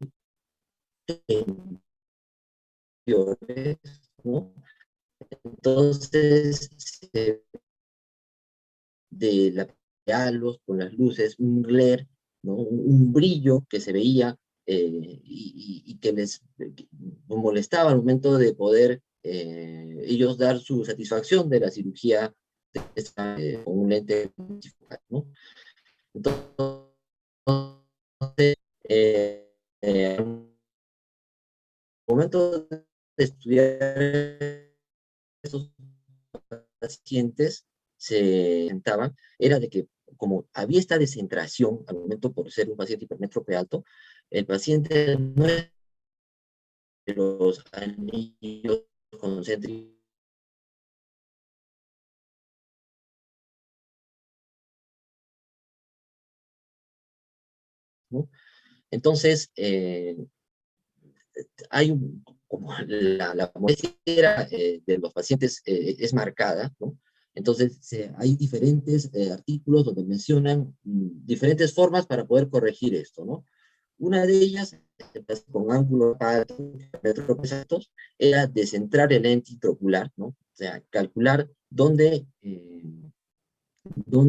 A: peores, ¿no? Entonces, de la halos con las luces, un glare, ¿no? Un brillo que se veía y que les molestaba al momento de poder ellos dar su satisfacción de la cirugía con un lente multifocal, ¿no? Entonces, al momento de estudiar estos pacientes se sentaban, era de que como había esta descentración al momento por ser un paciente hipermétrope alto, el paciente no es de los anillos concéntricos, ¿no? Entonces, como la molestia de los pacientes es marcada, ¿no? Entonces, hay diferentes artículos donde mencionan diferentes formas para poder corregir esto, ¿no? Una de ellas, con ángulo metros altos, era descentrar el lente intraocular, ¿no? O sea, calcular dónde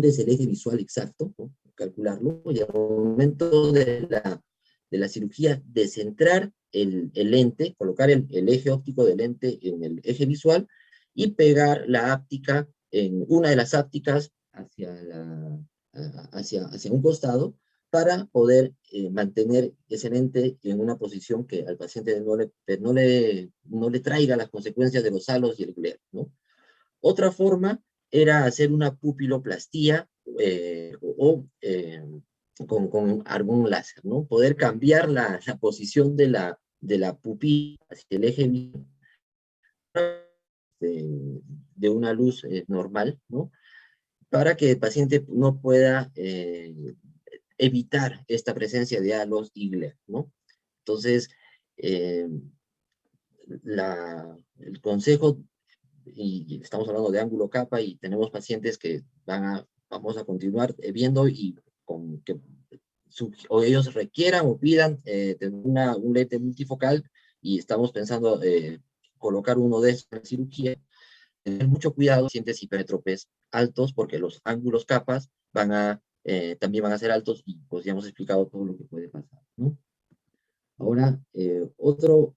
A: es el eje visual exacto, ¿no? Calcularlo, y al momento de la cirugía, descentrar el lente, colocar el eje óptico del lente en el eje visual y pegar la áptica en una de las ápticas hacia un costado para poder mantener ese lente en una posición que al paciente no le traiga las consecuencias de los halos y el glare, ¿no? Otra forma era hacer una pupiloplastía con algún láser, ¿no? Poder cambiar la posición de la pupila hacia el eje de una luz normal, ¿no? Para que el paciente no pueda evitar esta presencia de halos y glare, ¿no? Entonces, eh, el consejo, y estamos hablando de ángulo kappa, y tenemos pacientes que vamos a continuar viendo y que o ellos requieran o pidan tener un lente multifocal, y estamos pensando colocar uno de estos en la cirugía, tener mucho cuidado, pacientes hipermétropes altos, porque los ángulos capas también van a ser altos, y pues ya hemos explicado todo lo que puede pasar, ¿no? Ahora, otro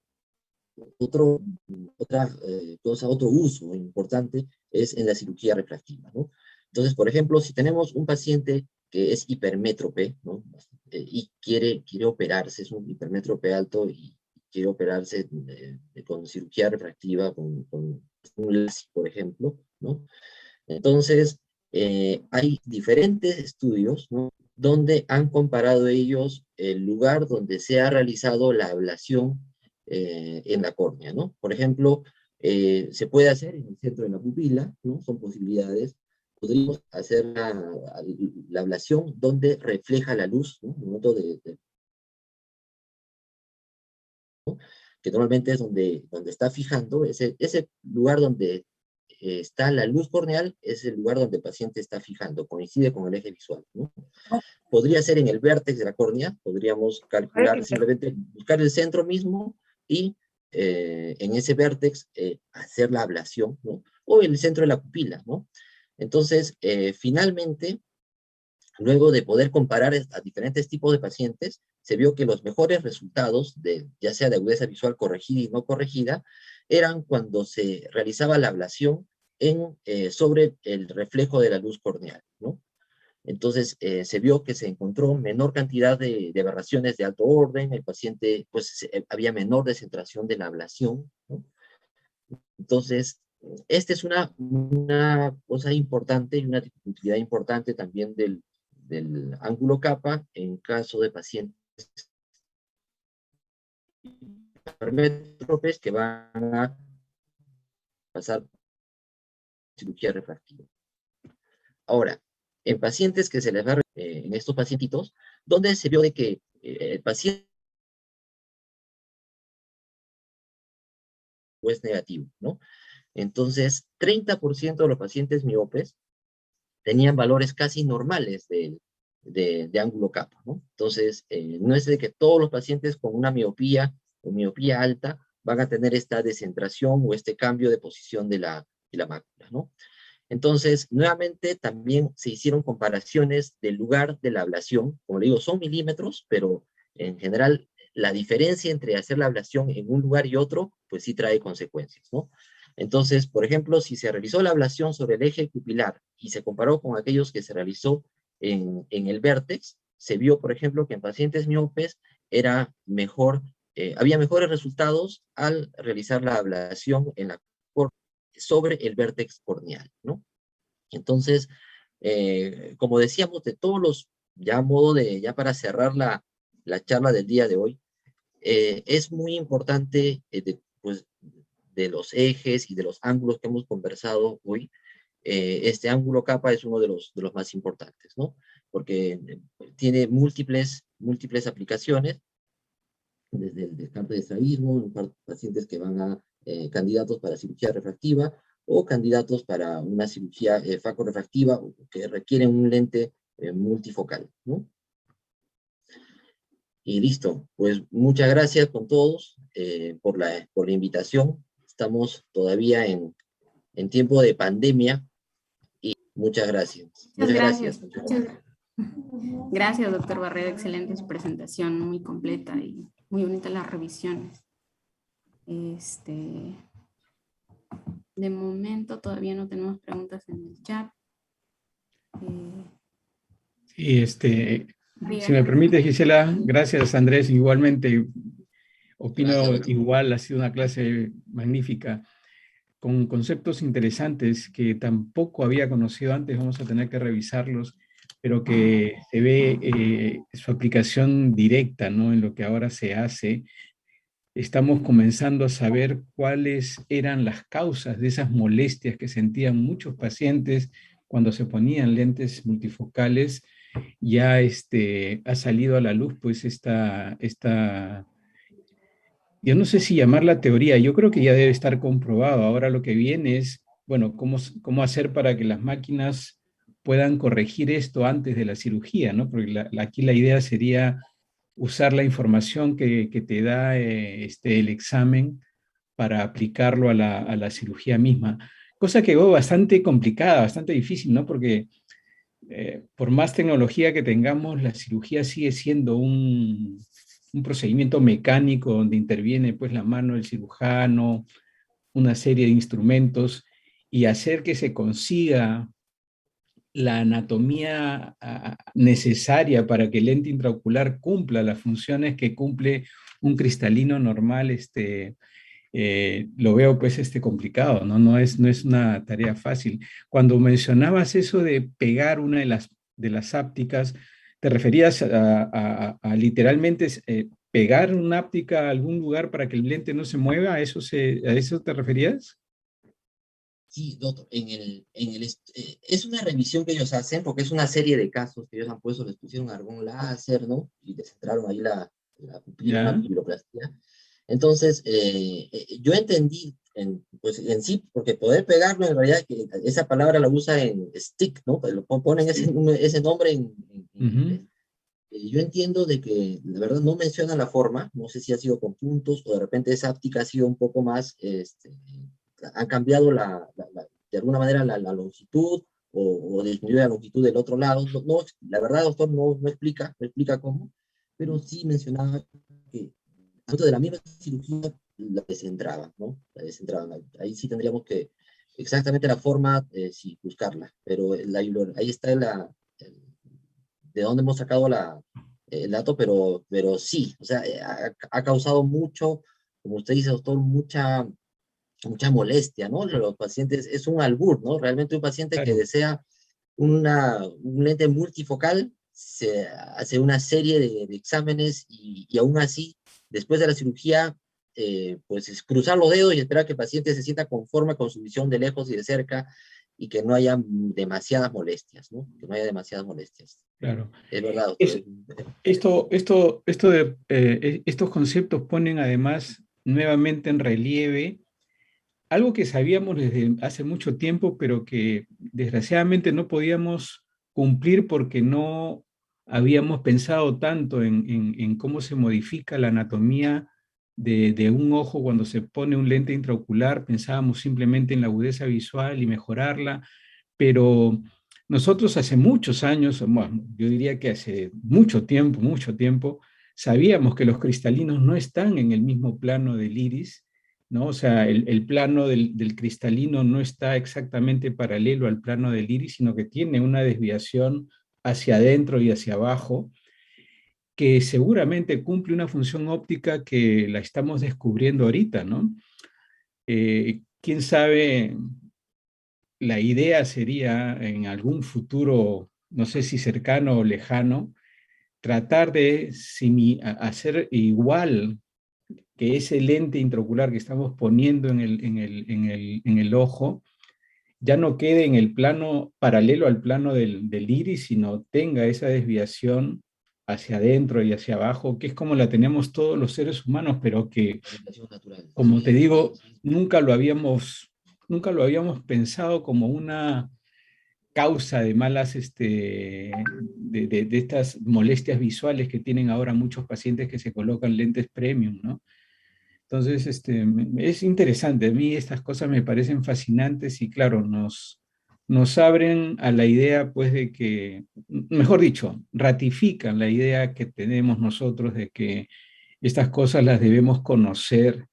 A: uso importante es en la cirugía refractiva, ¿no? Entonces, por ejemplo, si tenemos un paciente que es hipermétrope, ¿no? Y quiere operarse, es un hipermétrope alto y quiere operarse con cirugía refractiva, con un LASIK, por ejemplo, ¿no? Entonces, hay diferentes estudios, ¿no?, donde han comparado ellos el lugar donde se ha realizado la ablación en la córnea, ¿no? Por ejemplo, se puede hacer en el centro de la pupila, ¿no? Son posibilidades. Podríamos hacer la ablación donde refleja la luz, ¿no? En el momento que normalmente es donde está fijando, ese lugar donde está la luz corneal, es el lugar donde el paciente está fijando, coincide con el eje visual, ¿no? Podría ser en el vértex de la córnea, podríamos calcular, simplemente buscar el centro mismo y en ese vértex hacer la ablación, ¿no? O en el centro de la pupila, ¿no? Entonces, finalmente, luego de poder comparar a diferentes tipos de pacientes, se vio que los mejores resultados, ya sea de agudeza visual corregida y no corregida, eran cuando se realizaba la ablación sobre el reflejo de la luz corneal, ¿no? Entonces, se vio que se encontró menor cantidad de aberraciones de alto orden, el paciente, pues, había menor descentración de la ablación, ¿no? Entonces, esta es una cosa importante y una utilidad importante también del ángulo capa en caso de pacientes hipermétropes que van a pasar cirugía refractiva. Ahora, en pacientes que se les va a en estos pacientitos, donde se vio de que el paciente es negativo, ¿no? Entonces, 30% de los pacientes miopes tenían valores casi normales de ángulo capa, ¿no? Entonces, no es de que todos los pacientes con una miopía o miopía alta van a tener esta descentración o este cambio de posición de la mácula, ¿no? Entonces, nuevamente, también se hicieron comparaciones del lugar de la ablación. Como le digo, son milímetros, pero en general, la diferencia entre hacer la ablación en un lugar y otro, pues sí trae consecuencias, ¿no? Entonces, por ejemplo, si se realizó la ablación sobre el eje pupilar y se comparó con aquellos que se realizó en el vértex, se vio, por ejemplo, que en pacientes miopes era mejor, había mejores resultados al realizar la ablación sobre el vértex corneal, ¿no? Entonces, como decíamos, de todos los, ya para cerrar la charla del día de hoy, es muy importante, pues, de los ejes y de los ángulos que hemos conversado hoy, este ángulo capa es uno de los más importantes, ¿no? Porque tiene múltiples aplicaciones, desde el descarte de estrabismo, en pacientes que van a candidatos para cirugía refractiva o candidatos para una cirugía facorefractiva que requieren un lente multifocal, ¿no? Y listo, pues muchas gracias con todos por la invitación. Estamos todavía en tiempo de pandemia y muchas gracias.
C: Muchas gracias. Gracias, doctor Barreda. Excelente su presentación, muy completa y muy bonita las revisiones. De momento todavía no tenemos preguntas en el chat.
B: Sí, si me permite, Gisela, gracias, Andrés. Igualmente, opino igual, ha sido una clase magnífica, con conceptos interesantes que tampoco había conocido antes, vamos a tener que revisarlos, pero que se ve su aplicación directa, ¿no?, en lo que ahora se hace. Estamos comenzando a saber cuáles eran las causas de esas molestias que sentían muchos pacientes cuando se ponían lentes multifocales. Ya ha salido a la luz, pues, yo no sé si llamarla teoría, yo creo que ya debe estar comprobado. Ahora lo que viene es, bueno, cómo hacer para que las máquinas puedan corregir esto antes de la cirugía, ¿no? Porque aquí la idea sería usar la información que te da el examen para aplicarlo a la cirugía misma. Cosa que veo bastante complicada, bastante difícil, ¿no? Porque por más tecnología que tengamos, la cirugía sigue siendo un procedimiento mecánico donde interviene pues la mano del cirujano, una serie de instrumentos, y hacer que se consiga la anatomía necesaria para que el lente intraocular cumpla las funciones que cumple un cristalino normal, lo veo pues complicado, ¿no? No es una tarea fácil. Cuando mencionabas eso de pegar una de las ápticas, ¿te referías a literalmente pegar una áptica a algún lugar para que el lente no se mueva? ¿A eso te referías?
A: Sí, doctor, es una revisión que ellos hacen porque es una serie de casos que ellos han puesto, les pusieron argón láser, ¿no? Y les centraron ahí la pupila, una
B: ¿Ya?
A: pupiloplastia. Entonces, yo entendí, pues en sí, porque poder pegarlo en realidad, que esa palabra la usa en stick, ¿no? Pues ponen ese nombre en inglés.
B: Ujú.
A: Yo entiendo de que, la verdad, no menciona la forma, no sé si ha sido con puntos o de repente esa áptica ha sido un poco más, han cambiado de alguna manera la longitud o disminuye la longitud del otro lado. La verdad, doctor, no explica cómo, pero sí mencionaba que antes de la misma cirugía la descentraban, ¿no? La descentraban. Ahí sí tendríamos que, exactamente la forma, sí, buscarla, pero ahí está de dónde hemos sacado el dato, pero sí, o sea, ha causado mucho, como usted dice, doctor, mucha molestia, ¿no? Los pacientes, es un albur, ¿no? Realmente un paciente que
B: Claro.
A: desea un lente multifocal se hace una serie de exámenes y aún así, después de la cirugía, pues es cruzar los dedos y esperar que el paciente se sienta conforme con su visión de lejos y de cerca y que no haya demasiadas molestias, ¿no? Que no haya demasiadas molestias.
B: Claro.
A: Es verdad, doctor.
B: Estos conceptos ponen además nuevamente en relieve algo que sabíamos desde hace mucho tiempo, pero que desgraciadamente no podíamos cumplir porque no habíamos pensado tanto en cómo se modifica la anatomía de un ojo cuando se pone un lente intraocular. Pensábamos simplemente en la agudeza visual y mejorarla, pero nosotros hace muchos años, bueno, yo diría que hace mucho tiempo, sabíamos que los cristalinos no están en el mismo plano del iris, ¿no? O sea, el plano del cristalino no está exactamente paralelo al plano del iris, sino que tiene una desviación hacia adentro y hacia abajo, que seguramente cumple una función óptica que la estamos descubriendo ahorita, ¿no? Quién sabe, la idea sería en algún futuro, no sé si cercano o lejano, tratar de hacer igual que ese lente intraocular que estamos poniendo en el ojo ya no quede en el plano paralelo al plano del iris, sino tenga esa desviación hacia adentro y hacia abajo, que es como la tenemos todos los seres humanos, pero que,
A: Orientación natural.
B: como te
A: Sí,
B: digo,
A: sí.
B: nunca lo habíamos pensado como una causa de malas, de estas molestias visuales que tienen ahora muchos pacientes que se colocan lentes premium, ¿no? Entonces, es interesante. A mí estas cosas me parecen fascinantes y claro, nos abren a la idea, pues, de que, mejor dicho, ratifican la idea que tenemos nosotros de que estas cosas las debemos conocer,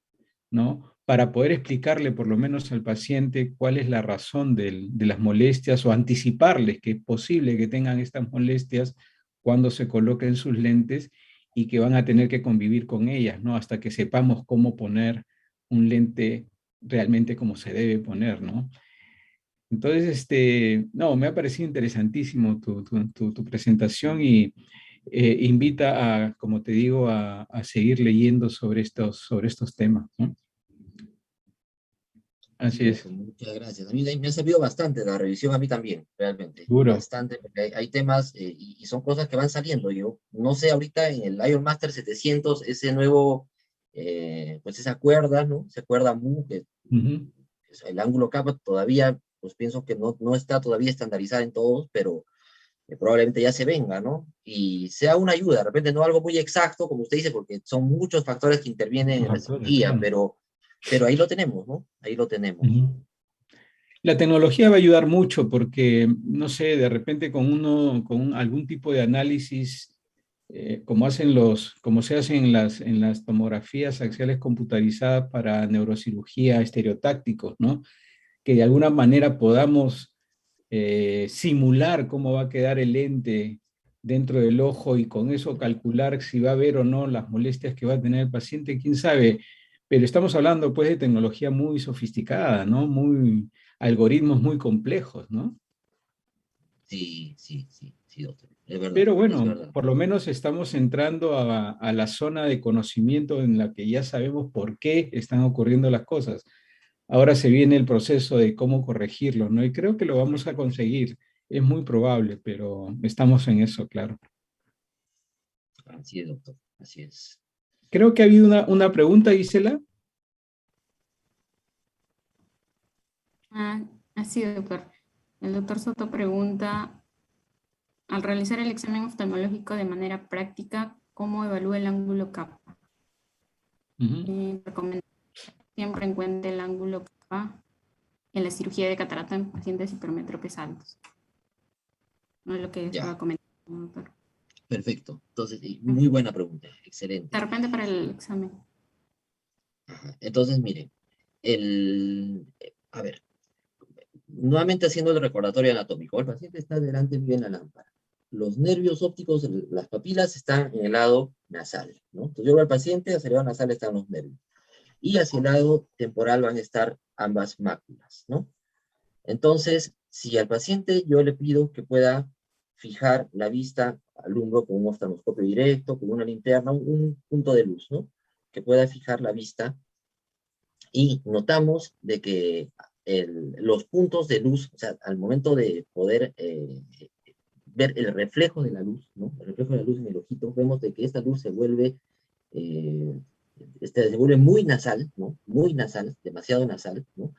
B: ¿no? Para poder explicarle por lo menos al paciente cuál es la razón de las molestias o anticiparles que es posible que tengan estas molestias cuando se coloquen sus lentes y que van a tener que convivir con ellas, ¿no? Hasta que sepamos cómo poner un lente realmente como se debe poner, ¿no? Entonces, no, me ha parecido interesantísimo tu presentación y invita a, como te digo, a seguir leyendo sobre estos temas, ¿no?
A: Sí,
B: Así es,
A: doctor, muchas gracias. A mí me ha servido bastante la revisión, a mí también, realmente.
B: seguro.
A: Bastante, porque hay temas y son cosas que van saliendo. Yo no sé, ahorita en el Iron Master 700, ese nuevo, pues esa cuerda, ¿no? Esa cuerda MU, que
B: Ujú.
A: el ángulo capa todavía pues pienso que no está todavía estandarizada en todos, pero probablemente ya se venga, ¿no? Y sea una ayuda, de repente no algo muy exacto, como usted dice, porque son muchos factores que intervienen en la cirugía, pero ahí lo tenemos, ¿no? Ahí lo tenemos.
B: Ujú. La tecnología va a ayudar mucho porque, no sé, de repente algún tipo de análisis, como se hacen en las tomografías axiales computarizadas para neurocirugía estereotácticos, ¿no? Que de alguna manera podamos simular cómo va a quedar el lente dentro del ojo y con eso calcular si va a haber o no las molestias que va a tener el paciente, quién sabe. Pero estamos hablando pues de tecnología muy sofisticada, ¿no? Algoritmos muy complejos, ¿no?
A: Sí, sí, sí, sí, doctor. Es verdad,
B: Pero
A: es
B: bueno,
A: verdad.
B: por lo menos estamos entrando a la zona de conocimiento en la que ya sabemos por qué están ocurriendo las cosas. Ahora se viene el proceso de cómo corregirlo, ¿no? Y creo que lo vamos a conseguir. Es muy probable, pero estamos en eso, claro.
A: Así es, doctor, así es.
B: Creo que ha habido una pregunta, Gisela.
C: Así, doctor. El doctor Soto pregunta, al realizar el examen oftalmológico de manera práctica, ¿cómo evalúa el ángulo capa? Recomiendo siempre encuentre el ángulo capa en la cirugía de catarata en pacientes hipermétropes altos. No es lo que estaba comentando, doctor.
A: Perfecto. Entonces, muy buena pregunta. Excelente.
C: De repente para el examen.
A: Ajá. Entonces, mire, a ver, nuevamente haciendo el recordatorio anatómico, el paciente está delante bien la lámpara. Los nervios ópticos, las papilas están en el lado nasal, ¿no? Entonces yo veo al paciente, hacia el lado nasal están los nervios. Y hacia el lado temporal van a estar ambas máculas, ¿no? Entonces, si al paciente yo le pido que pueda fijar la vista al hombro con un oftalmoscopio directo, con una linterna, un punto de luz, ¿no? Que pueda fijar la vista y notamos de que los puntos de luz, o sea, al momento de poder ver el reflejo de la luz, ¿no? El reflejo de la luz en el ojito, vemos de que esta luz eh, se vuelve muy nasal, ¿no? Muy nasal, demasiado nasal, ¿no?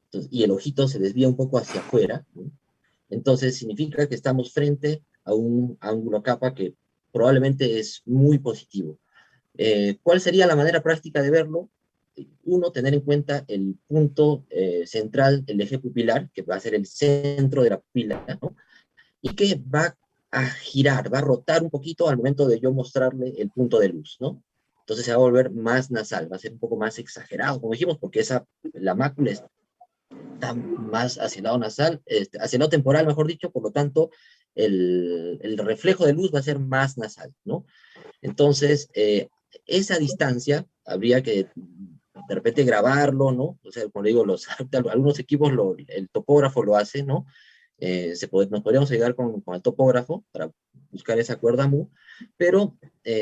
A: Entonces, y el ojito se desvía un poco hacia afuera, ¿no? Entonces significa que estamos frente a un ángulo capa que probablemente es muy positivo. ¿Cuál sería la manera práctica de verlo? Uno, tener en cuenta el punto central, el eje pupilar, que va a ser el centro de la pupila, ¿no? Y que va a girar, va a rotar un poquito al momento de yo mostrarle el punto de luz, ¿no? Entonces se va a volver más nasal, va a ser un poco más exagerado, como dijimos, porque la mácula está más hacia el lado nasal, hacia el lado temporal, mejor dicho, por lo tanto, el reflejo de luz va a ser más nasal, ¿no? Entonces, esa distancia habría que de repente grabarlo, ¿no? O sea, como le digo, algunos equipos, el topógrafo lo hace, ¿no? Nos podríamos ayudar con el topógrafo para buscar esa cuerda mu, pero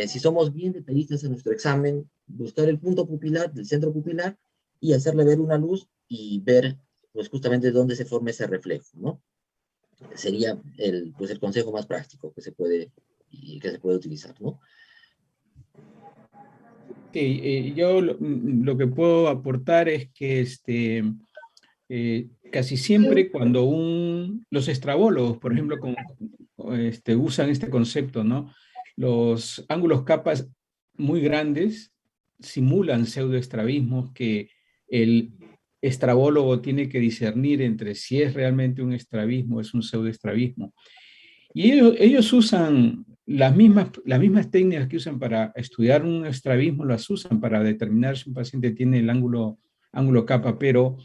A: si somos bien detallistas en nuestro examen, buscar el punto pupilar, del centro pupilar, y hacerle ver una luz y ver, pues justamente dónde se forma ese reflejo, ¿no? Sería pues el consejo más práctico que se puede utilizar, ¿no?
B: Yo lo que puedo aportar es que casi siempre cuando los estrabólogos, por ejemplo, usan este concepto, ¿no? Los ángulos capas muy grandes simulan pseudoestrabismos que el estrabólogo tiene que discernir entre si es realmente un estrabismo o es un pseudoestrabismo. Y ellos usan las mismas técnicas que usan para estudiar un estrabismo, las usan para determinar si un paciente tiene el ángulo capa, pero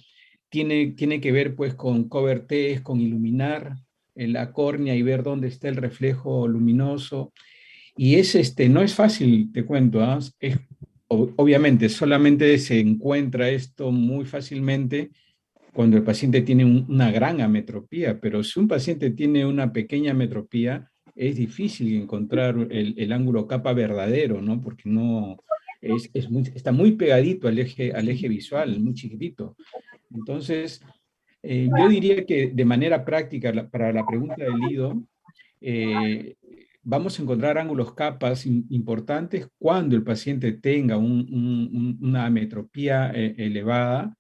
B: tiene que ver pues con cover test, con iluminar la córnea y ver dónde está el reflejo luminoso. Y no es fácil, te cuento, ¿ah? Obviamente solamente se encuentra esto muy fácilmente cuando el paciente tiene una gran ametropía, pero si un paciente tiene una pequeña ametropía, es difícil encontrar el ángulo capa verdadero, ¿no? Porque no, está muy pegadito al eje visual, muy chiquitito. Entonces, yo diría que de manera práctica, para la pregunta del Lido, vamos a encontrar ángulos capas importantes cuando el paciente tenga una ametropía elevada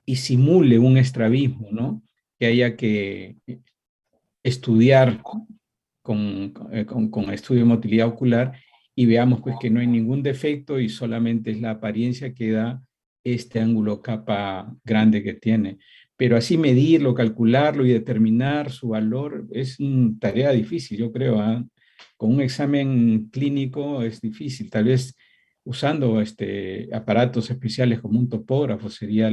B: y simule un estrabismo, ¿no? que haya que estudiar con estudio de motilidad ocular y veamos pues que no hay ningún defecto y solamente es la apariencia que da este ángulo capa grande que tiene. Pero así medirlo, calcularlo y determinar su valor es una tarea difícil, yo creo. Con un examen clínico es difícil. Tal vez usando aparatos especiales como un topógrafo sería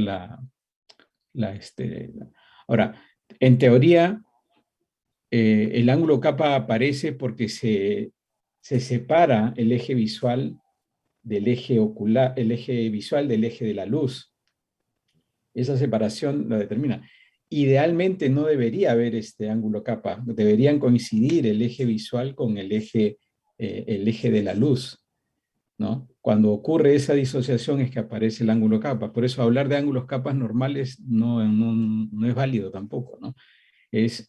B: Ahora, en teoría, el ángulo capa aparece porque se separa el eje visual del eje ocular, el eje visual del eje de la luz. Esa separación lo determina. Idealmente no debería haber este ángulo capa, deberían coincidir el eje visual con el eje de la luz, ¿no? Cuando ocurre esa disociación es que aparece el ángulo capa. Por eso hablar de ángulos capas normales no es válido tampoco, ¿no?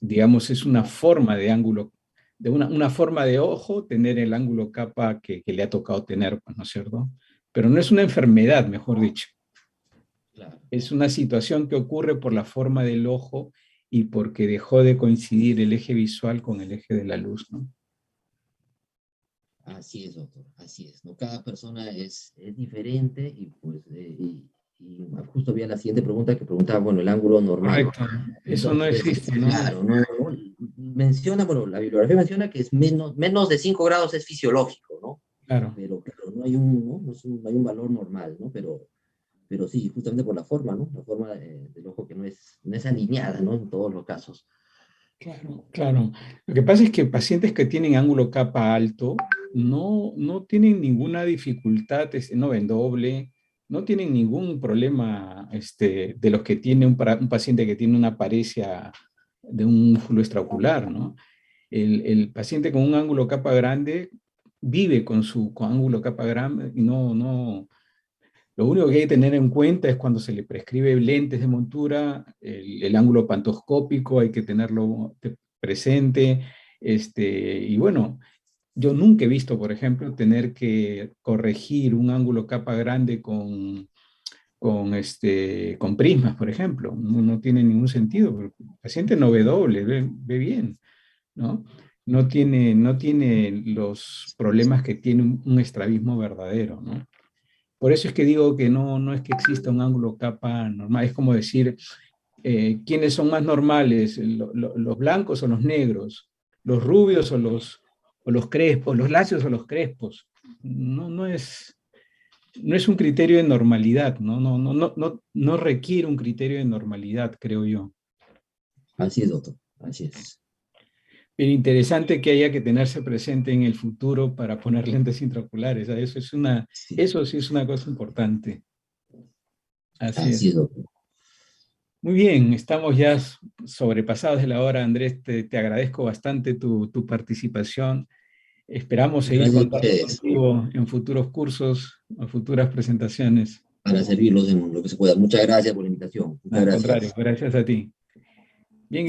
B: Digamos, es una forma de ángulo, de una forma de ojo tener el ángulo capa que le ha tocado tener, pues, ¿no es cierto? Pero no es una enfermedad, mejor dicho.
A: Claro.
B: Es una situación que ocurre por la forma del ojo y porque dejó de coincidir el eje visual con el eje de la luz, ¿no?
A: Así es, doctor, así es, ¿no? Cada persona es diferente y pues justo había la siguiente pregunta que preguntaba, bueno, el ángulo normal.
B: Correcto, eso no existe, ¿no?
A: Claro, no, menciona, bueno, la bibliografía menciona que es menos de 5 grados es fisiológico, ¿no?
B: Claro.
A: Pero claro, no hay un valor normal, ¿no? Pero sí, justamente por la forma, ¿no? La forma del ojo que no es alineada, ¿no? En todos los casos.
B: Claro, claro. Lo que pasa es que pacientes que tienen ángulo capa alto no tienen ninguna dificultad, no ven doble, no tienen ningún problema de los que tiene un paciente que tiene una paresia de un músculo extraocular, ¿no? El paciente con un ángulo capa grande vive con ángulo capa grande y lo único que hay que tener en cuenta es cuando se le prescribe lentes de montura, el ángulo pantoscópico hay que tenerlo presente. Y bueno, yo nunca he visto, por ejemplo, tener que corregir un ángulo capa grande con prismas, por ejemplo. No tiene ningún sentido, porque el paciente no ve doble, ve bien, ¿no? No tiene los problemas que tiene un estrabismo verdadero, ¿no? Por eso es que digo que no es que exista un ángulo capa normal, es como decir, ¿quiénes son más normales? ¿Los blancos o los negros? ¿Los rubios o los crespos? ¿Los lacios o los crespos? No es un criterio de normalidad, no requiere un criterio de normalidad, creo yo.
A: Así es, doctor, así es.
B: Pero interesante que haya que tenerse presente en el futuro para poner lentes intraoculares. Eso sí es una cosa importante. Así es.
A: Doctor.
B: Muy bien, estamos ya sobrepasados de la hora, Andrés. Te agradezco bastante tu participación. Esperamos seguir contando contigo en futuros cursos, en futuras presentaciones.
A: Para servirlos en lo que se pueda. Muchas gracias por la invitación. Muchas
B: Al
A: gracias.
B: contrario, gracias a ti. Bien.